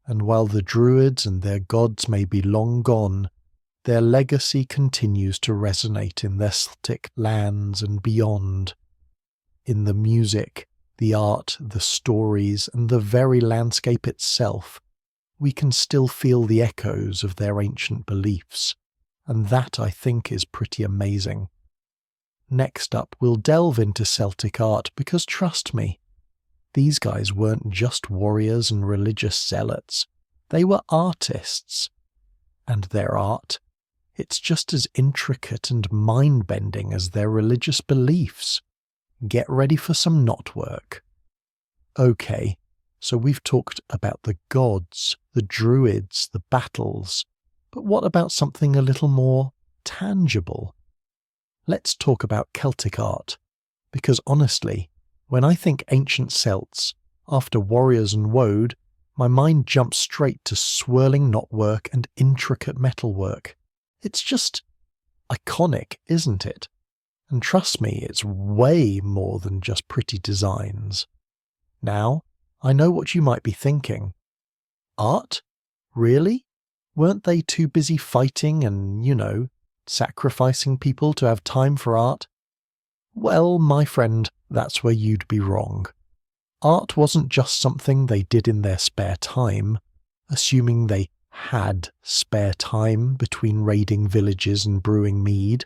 And while the druids and their gods may be long gone, their legacy continues to resonate in their Celtic lands and beyond. In the music, the art, the stories, and the very landscape itself, we can still feel the echoes of their ancient beliefs, and that, I think, is pretty amazing. Next up, we'll delve into Celtic art because, trust me, these guys weren't just warriors and religious zealots. They were artists. And their art, it's just as intricate and mind-bending as their religious beliefs. Get ready for some knotwork. Okay, so we've talked about the gods, the druids, the battles, but what about something a little more tangible? Let's talk about Celtic art, because honestly, when I think ancient Celts, after warriors and woad, my mind jumps straight to swirling knotwork and intricate metalwork. It's just iconic, isn't it? And trust me, it's way more than just pretty designs. Now, I know what you might be thinking. Art? Really? Weren't they too busy fighting and, sacrificing people to have time for art? Well, my friend, that's where you'd be wrong. Art wasn't just something they did in their spare time, assuming they had spare time between raiding villages and brewing mead.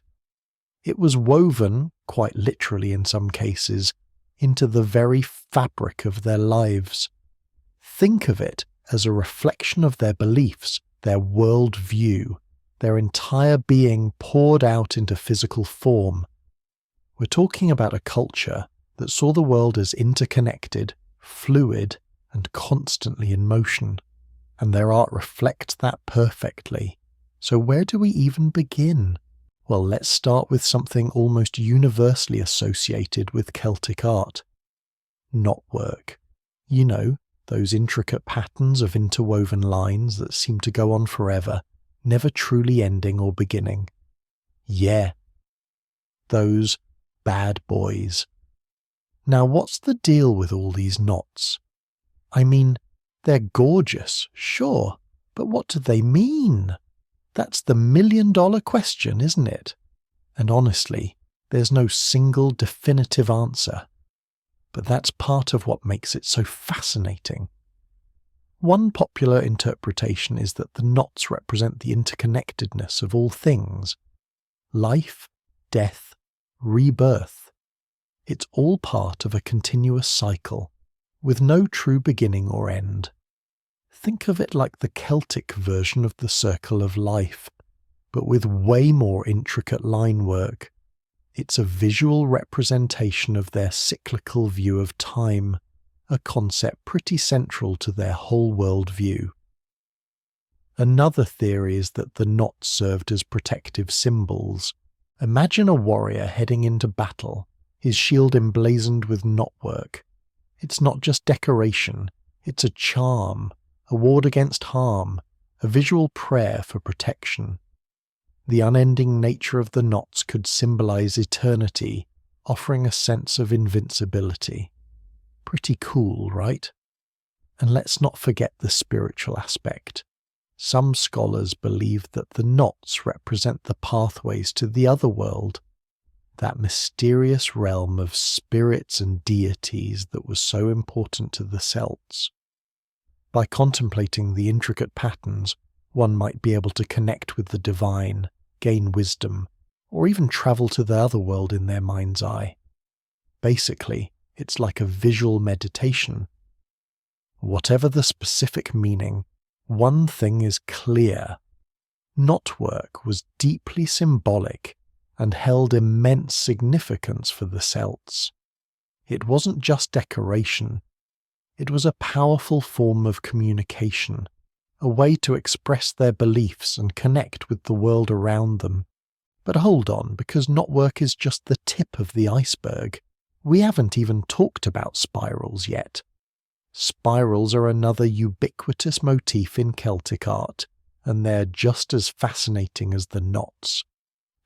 It was woven, quite literally in some cases, into the very fabric of their lives. Think of it as a reflection of their beliefs, their world view, their entire being poured out into physical form. We're talking about a culture that saw the world as interconnected, fluid, and constantly in motion, and their art reflects that perfectly. So where do we even begin? Well, let's start with something almost universally associated with Celtic art. Knotwork. Those intricate patterns of interwoven lines that seem to go on forever, never truly ending or beginning. Yeah, those bad boys. Now, what's the deal with all these knots? I mean, they're gorgeous, sure, but what do they mean? That's the million-dollar question, isn't it? And honestly, there's no single definitive answer. But that's part of what makes it so fascinating. One popular interpretation is that the knots represent the interconnectedness of all things. Life, death, rebirth. It's all part of a continuous cycle, with no true beginning or end. Think of it like the Celtic version of the circle of life, but with way more intricate line work. It's a visual representation of their cyclical view of time, a concept pretty central to their whole worldview. Another theory is that the knots served as protective symbols. Imagine a warrior heading into battle, his shield emblazoned with knotwork. It's not just decoration, it's a charm, a ward against harm, a visual prayer for protection. The unending nature of the knots could symbolize eternity, offering a sense of invincibility. Pretty cool, right? And let's not forget the spiritual aspect. Some scholars believe that the knots represent the pathways to the otherworld, that mysterious realm of spirits and deities that was so important to the Celts. By contemplating the intricate patterns, One might be able to connect with the divine, gain wisdom, or even travel to the otherworld in their mind's eye. Basically, it's like a visual meditation. Whatever the specific meaning, one thing is clear. Knotwork was deeply symbolic and held immense significance for the Celts. It wasn't just decoration. It was a powerful form of communication, a way to express their beliefs and connect with the world around them. But hold on, because knotwork is just the tip of the iceberg. We haven't even talked about spirals yet. Spirals are another ubiquitous motif in Celtic art, and they're just as fascinating as the knots.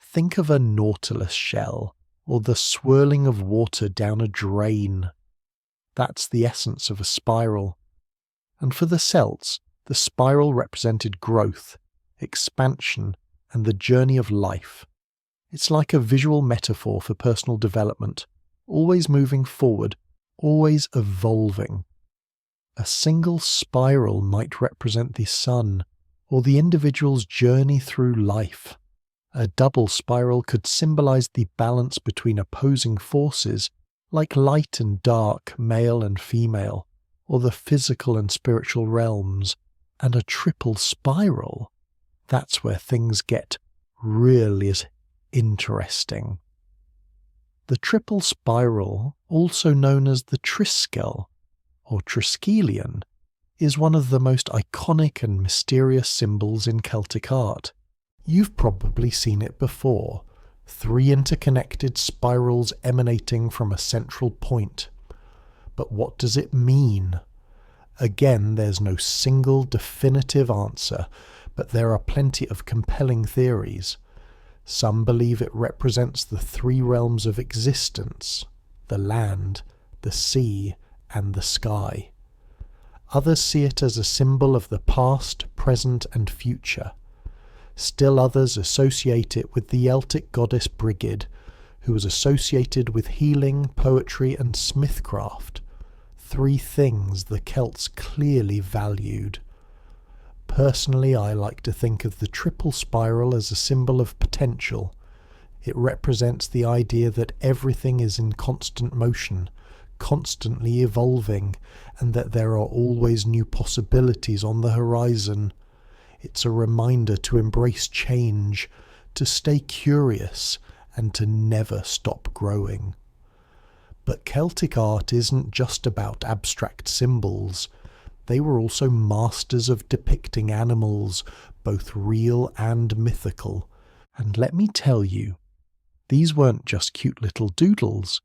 Think of a nautilus shell, or the swirling of water down a drain. That's the essence of a spiral. And for the Celts, the spiral represented growth, expansion, and the journey of life. It's like a visual metaphor for personal development, always moving forward, always evolving. A single spiral might represent the sun, or the individual's journey through life. A double spiral could symbolize the balance between opposing forces, like light and dark, male and female, or the physical and spiritual realms. And a triple spiral, that's where things get really interesting. The triple spiral, also known as the Triskel, or Triskelion, is one of the most iconic and mysterious symbols in Celtic art. You've probably seen it before, 3 interconnected spirals emanating from a central point. But what does it mean? Again, there's no single definitive answer, but there are plenty of compelling theories. Some believe it represents the 3 realms of existence, the land, the sea, and the sky. Others see it as a symbol of the past, present, and future. Still others associate it with the Celtic goddess Brigid, who was associated with healing, poetry, and smithcraft. 3 things the Celts clearly valued. Personally, I like to think of the triple spiral as a symbol of potential. It represents the idea that everything is in constant motion, constantly evolving, and that there are always new possibilities on the horizon. It's a reminder to embrace change, to stay curious, and to never stop growing. But Celtic art isn't just about abstract symbols. They were also masters of depicting animals, both real and mythical. And let me tell you, these weren't just cute little doodles.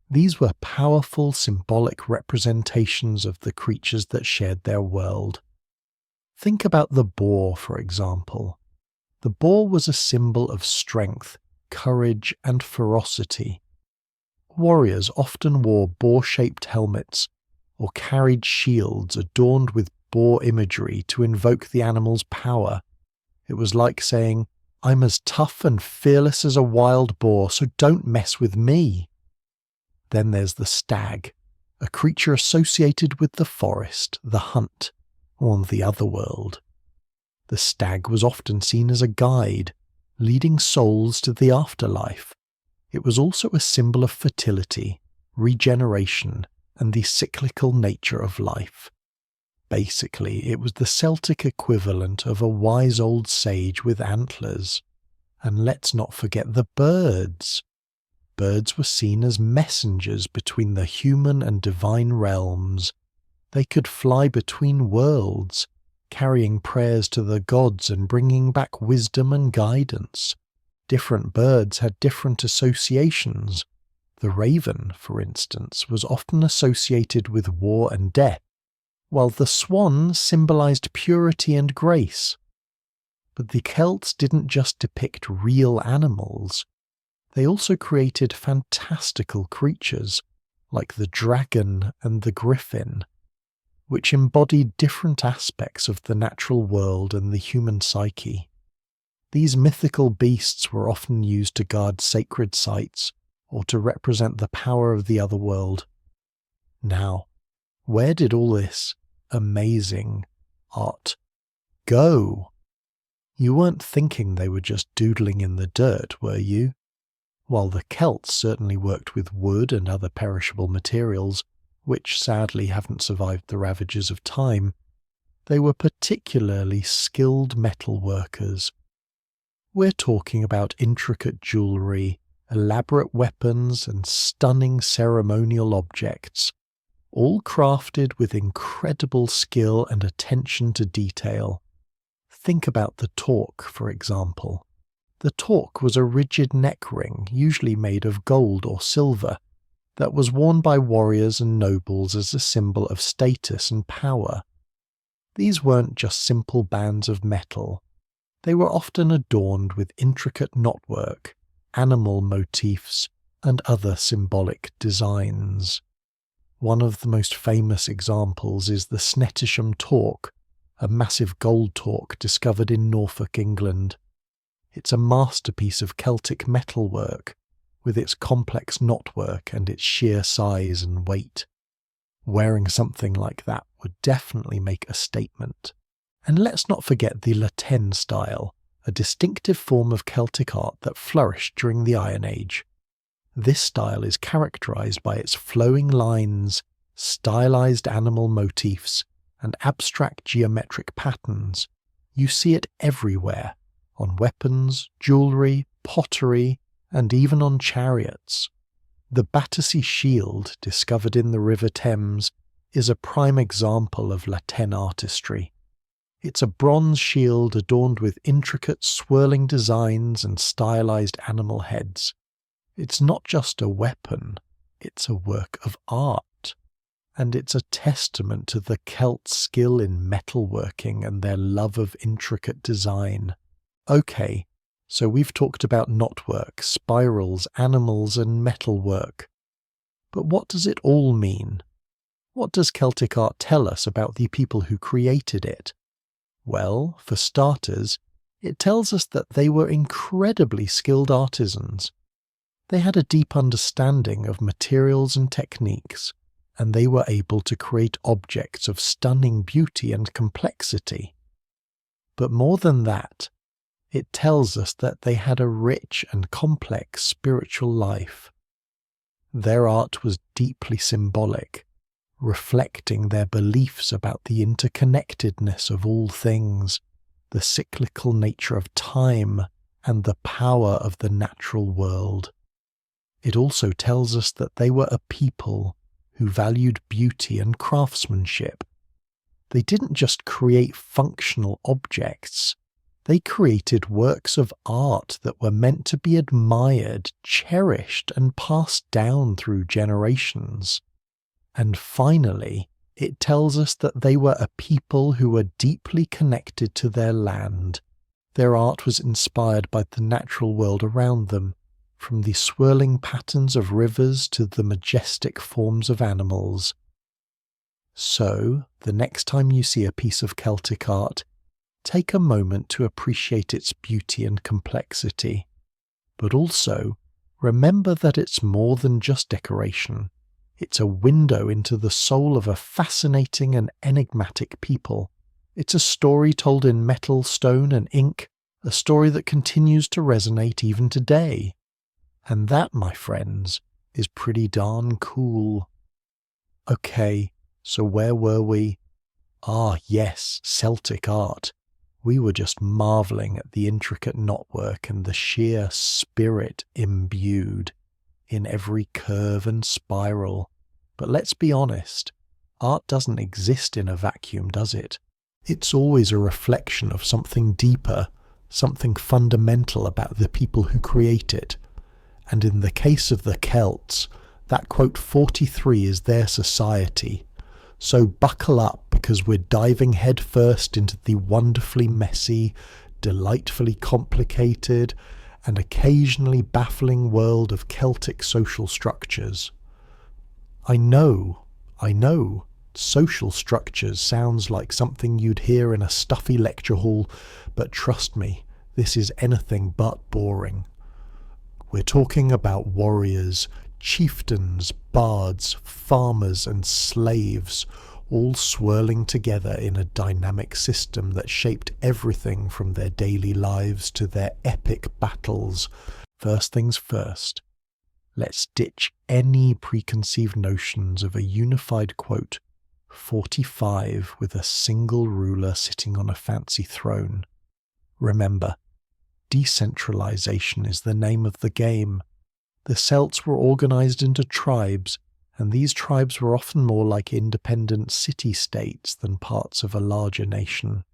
These were powerful symbolic representations of the creatures that shared their world. Think about the boar, for example. The boar was a symbol of strength, courage, and ferocity. Warriors often wore boar-shaped helmets or carried shields adorned with boar imagery to invoke the animal's power. It was like saying, "I'm as tough and fearless as a wild boar, so don't mess with me." Then there's the stag, a creature associated with the forest, the hunt, or the otherworld. The stag was often seen as a guide, leading souls to the afterlife. It was also a symbol of fertility, regeneration, and the cyclical nature of life. Basically, it was the Celtic equivalent of a wise old sage with antlers. And let's not forget the birds. Birds were seen as messengers between the human and divine realms. They could fly between worlds, carrying prayers to the gods and bringing back wisdom and guidance. Different birds had different associations. The raven, for instance, was often associated with war and death, while the swan symbolized purity and grace. But the Celts didn't just depict real animals. They also created fantastical creatures, like the dragon and the griffin, which embodied different aspects of the natural world and the human psyche. These mythical beasts were often used to guard sacred sites or to represent the power of the otherworld. Now, where did all this amazing art go? You weren't thinking they were just doodling in the dirt, were you? While the Celts certainly worked with wood and other perishable materials, which sadly haven't survived the ravages of time, they were particularly skilled metal workers. We're talking about intricate jewellery, elaborate weapons, and stunning ceremonial objects, all crafted with incredible skill and attention to detail. Think about the torque, for example. The torque was a rigid neck ring, usually made of gold or silver, that was worn by warriors and nobles as a symbol of status and power. These weren't just simple bands of metal. They were often adorned with intricate knotwork, animal motifs, and other symbolic designs. One of the most famous examples is the Snettisham torque, a massive gold torque discovered in Norfolk, England. It's a masterpiece of Celtic metalwork, with its complex knotwork and its sheer size and weight. Wearing something like that would definitely make a statement. And let's not forget the La Tène style, a distinctive form of Celtic art that flourished during the Iron Age. This style is characterized by its flowing lines, stylized animal motifs, and abstract geometric patterns. You see it everywhere, on weapons, jewellery, pottery, and even on chariots. The Battersea shield, discovered in the River Thames, is a prime example of La Tène artistry. It's a bronze shield adorned with intricate swirling designs and stylized animal heads. It's not just a weapon, it's a work of art. And it's a testament to the Celts' skill in metalworking and their love of intricate design. Okay, so we've talked about knotwork, spirals, animals, and metalwork. But what does it all mean? What does Celtic art tell us about the people who created it? Well, for starters, it tells us that they were incredibly skilled artisans. They had a deep understanding of materials and techniques, and they were able to create objects of stunning beauty and complexity. But more than that, it tells us that they had a rich and complex spiritual life. Their art was deeply symbolic, reflecting their beliefs about the interconnectedness of all things, the cyclical nature of time, and the power of the natural world. It also tells us that they were a people who valued beauty and craftsmanship. They didn't just create functional objects, they created works of art that were meant to be admired, cherished, and passed down through generations. And finally, it tells us that they were a people who were deeply connected to their land. Their art was inspired by the natural world around them, from the swirling patterns of rivers to the majestic forms of animals. So, the next time you see a piece of Celtic art, take a moment to appreciate its beauty and complexity. But also, remember that it's more than just decoration. It's a window into the soul of a fascinating and enigmatic people. It's a story told in metal, stone, and ink, a story that continues to resonate even today. And that, my friends, is pretty darn cool. Okay, so where were we? Ah, yes, Celtic art. We were just marvelling at the intricate knotwork and the sheer spirit imbued in every curve and spiral. But let's be honest, art doesn't exist in a vacuum, does it? It's always a reflection of something deeper, something fundamental about the people who create it. And in the case of the Celts, that quote 43 is their society. So buckle up, because we're diving headfirst into the wonderfully messy, delightfully complicated, and occasionally baffling world of Celtic social structures. I know, social structures sounds like something you'd hear in a stuffy lecture hall, but trust me, this is anything but boring. We're talking about warriors, chieftains, bards, farmers and slaves, all swirling together in a dynamic system that shaped everything from their daily lives to their epic battles. First things first, let's ditch any preconceived notions of a unified, 45 with a single ruler sitting on a fancy throne. Remember, decentralization is the name of the game. The Celts were organized into tribes, and these tribes were often more like independent city-states than parts of a larger nation.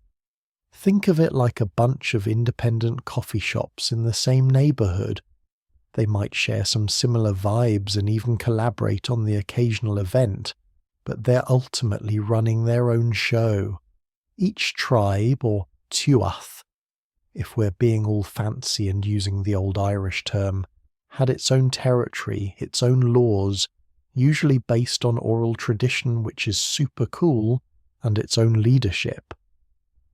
Think of it like a bunch of independent coffee shops in the same neighborhood. They might share some similar vibes and even collaborate on the occasional event, but they're ultimately running their own show. Each tribe, or tuath, if we're being all fancy and using the old Irish term, had its own territory, its own laws, usually based on oral tradition, which is super cool, and its own leadership.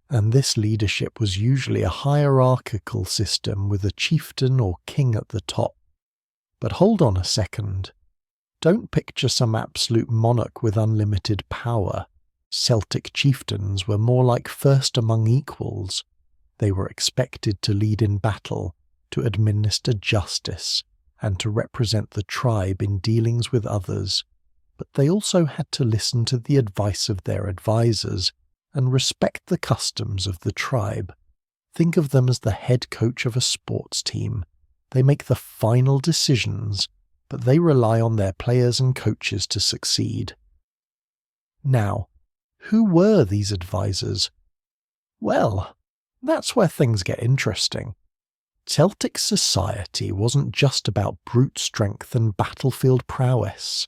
And this leadership was usually a hierarchical system with a chieftain or king at the top. But hold on a second. Don't picture some absolute monarch with unlimited power. Celtic chieftains were more like first among equals. They were expected to lead in battle, to administer justice, and to represent the tribe in dealings with others, but they also had to listen to the advice of their advisors and respect the customs of the tribe. Think of them as the head coach of a sports team. They make the final decisions, but they rely on their players and coaches to succeed. Now, who were these advisors? Well, that's where things get interesting. Celtic society wasn't just about brute strength and battlefield prowess.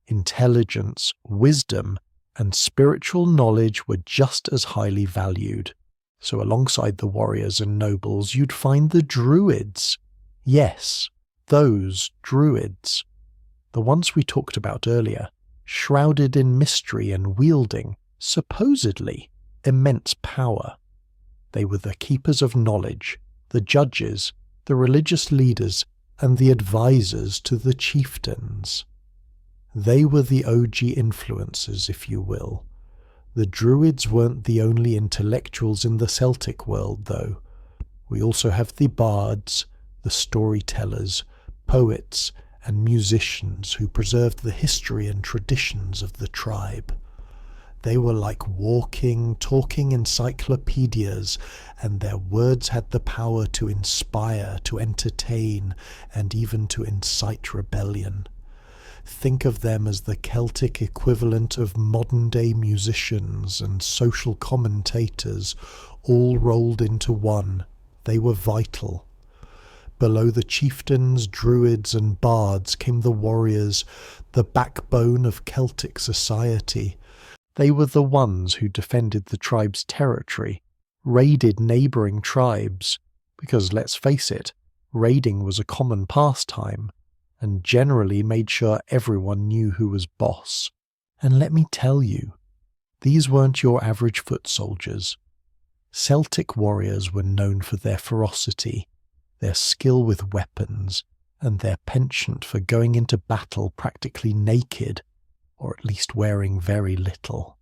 Intelligence, wisdom, and spiritual knowledge were just as highly valued. So alongside the warriors and nobles, you'd find the druids. Yes, those druids. The ones we talked about earlier, shrouded in mystery and wielding, supposedly, immense power. They were the keepers of knowledge, the judges, the religious leaders, and the advisors to the chieftains. They were the OG influencers, if you will. The druids weren't the only intellectuals in the Celtic world, though. We also have the bards, the storytellers, poets, and musicians who preserved the history and traditions of the tribe. They were like walking, talking encyclopedias, and their words had the power to inspire, to entertain, and even to incite rebellion. Think of them as the Celtic equivalent of modern-day musicians and social commentators, all rolled into one. They were vital. Below the chieftains, druids, and bards came the warriors, the backbone of Celtic society. They were the ones who defended the tribe's territory, raided neighbouring tribes, because let's face it, raiding was a common pastime, and generally made sure everyone knew who was boss. And let me tell you, these weren't your average foot soldiers. Celtic warriors were known for their ferocity, their skill with weapons, and their penchant for going into battle practically naked, or at least wearing very little.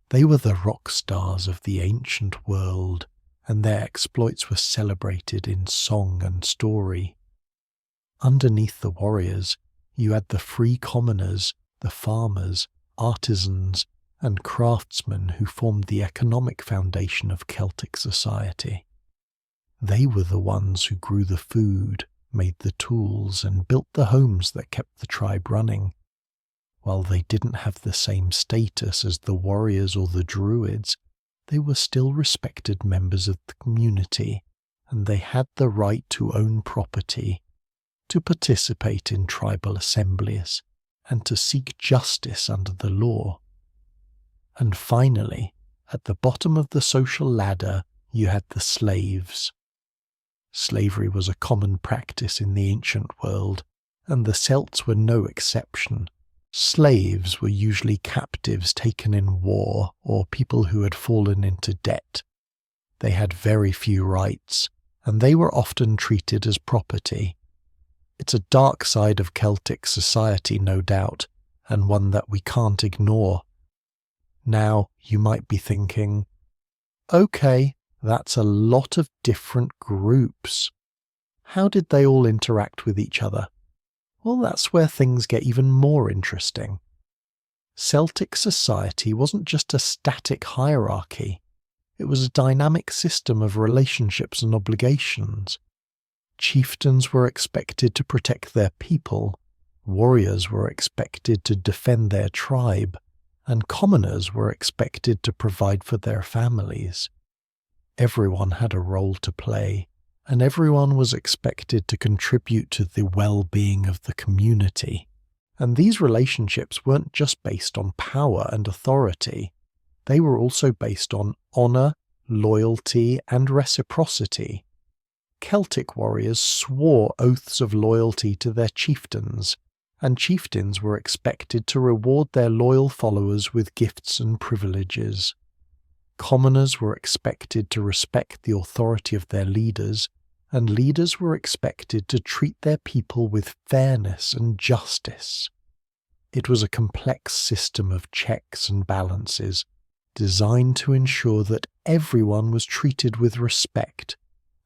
They were the rock stars of the ancient world, and their exploits were celebrated in song and story. Underneath the warriors, you had the free commoners, the farmers, artisans, and craftsmen who formed the economic foundation of Celtic society. They were the ones who grew the food, made the tools, and built the homes that kept the tribe running. While they didn't have the same status as the warriors or the druids, they were still respected members of the community, and they had the right to own property, to participate in tribal assemblies, and to seek justice under the law. And finally, at the bottom of the social ladder, you had the slaves. Slavery was a common practice in the ancient world, and the Celts were no exception. Slaves were usually captives taken in war or people who had fallen into debt. They had very few rights, and they were often treated as property. It's a dark side of Celtic society, no doubt, and one that we can't ignore. Now, you might be thinking, okay, that's a lot of different groups. How did they all interact with each other? Well, that's where things get even more interesting. Celtic society wasn't just a static hierarchy. It was a dynamic system of relationships and obligations. Chieftains were expected to protect their people, warriors were expected to defend their tribe, and commoners were expected to provide for their families. Everyone had a role to play, and everyone was expected to contribute to the well-being of the community. And these relationships weren't just based on power and authority. They were also based on honour, loyalty, and reciprocity. Celtic warriors swore oaths of loyalty to their chieftains, and chieftains were expected to reward their loyal followers with gifts and privileges. Commoners were expected to respect the authority of their leaders, and leaders were expected to treat their people with fairness and justice. It was a complex system of checks and balances, designed to ensure that everyone was treated with respect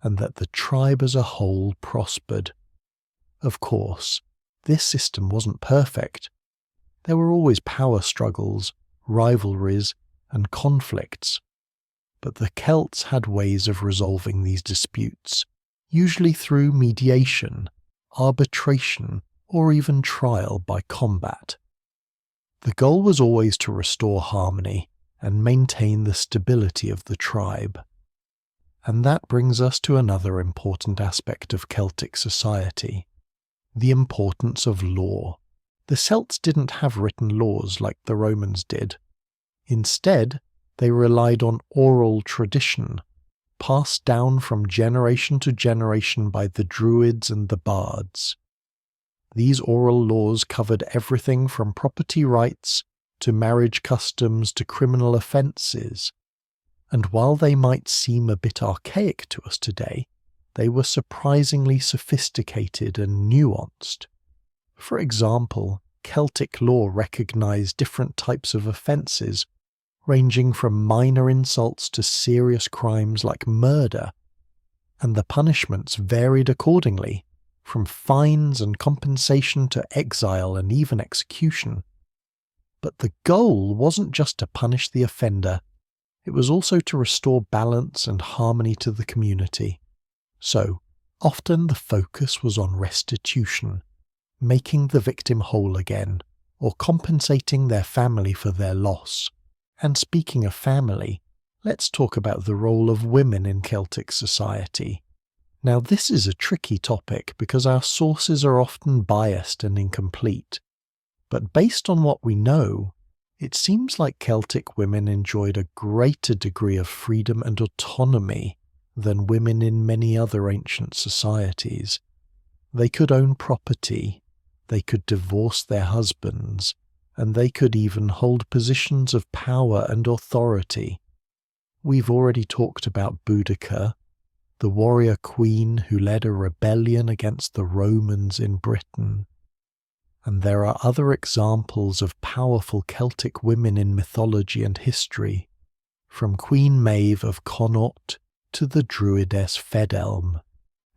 and that the tribe as a whole prospered. Of course, this system wasn't perfect. There were always power struggles, rivalries, and conflicts. But the Celts had ways of resolving these disputes, usually through mediation, arbitration, or even trial by combat. The goal was always to restore harmony and maintain the stability of the tribe. And that brings us to another important aspect of Celtic society, the importance of law. The Celts didn't have written laws like the Romans did. Instead, they relied on oral tradition, passed down from generation to generation by the druids and the bards. These oral laws covered everything from property rights to marriage customs to criminal offences. And while they might seem a bit archaic to us today, they were surprisingly sophisticated and nuanced. For example, Celtic law recognized different types of offences, ranging from minor insults to serious crimes like murder, and the punishments varied accordingly, from fines and compensation to exile and even execution. But the goal wasn't just to punish the offender, it was also to restore balance and harmony to the community. So, often the focus was on restitution, making the victim whole again, or compensating their family for their loss. And speaking of family, let's talk about the role of women in Celtic society. Now, this is a tricky topic because our sources are often biased and incomplete. But based on what we know, it seems like Celtic women enjoyed a greater degree of freedom and autonomy than women in many other ancient societies. They could own property, they could divorce their husbands, and they could even hold positions of power and authority. We've already talked about Boudica, the warrior queen who led a rebellion against the Romans in Britain. And there are other examples of powerful Celtic women in mythology and history, from Queen Maeve of Connaught to the druidess Fedelm.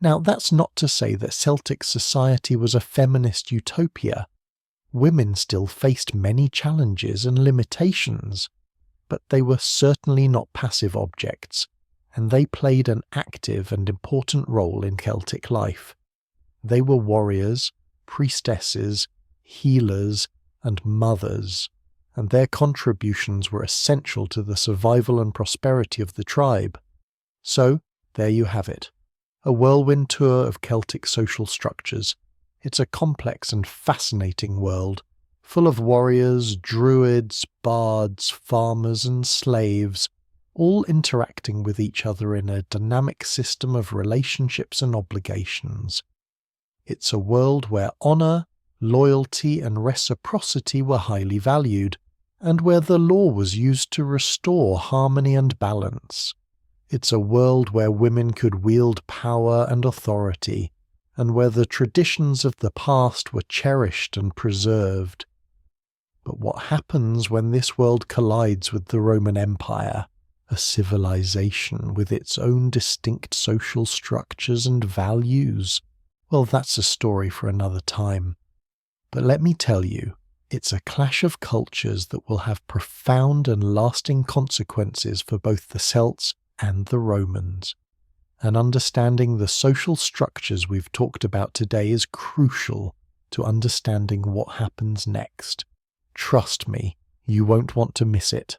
Now, that's not to say that Celtic society was a feminist utopia. Women still faced many challenges and limitations, but they were certainly not passive objects, and they played an active and important role in Celtic life. They were warriors, priestesses, healers, and mothers, and their contributions were essential to the survival and prosperity of the tribe. So, there you have it, a whirlwind tour of Celtic social structures. It's a complex and fascinating world, full of warriors, druids, bards, farmers, and slaves, all interacting with each other in a dynamic system of relationships and obligations. It's a world where honour, loyalty, and reciprocity were highly valued, and where the law was used to restore harmony and balance. It's a world where women could wield power and authority, and where the traditions of the past were cherished and preserved. But what happens when this world collides with the Roman Empire, a civilization with its own distinct social structures and values? Well, that's a story for another time. But let me tell you, it's a clash of cultures that will have profound and lasting consequences for both the Celts and the Romans. And understanding the social structures we've talked about today is crucial to understanding what happens next. Trust me, you won't want to miss it.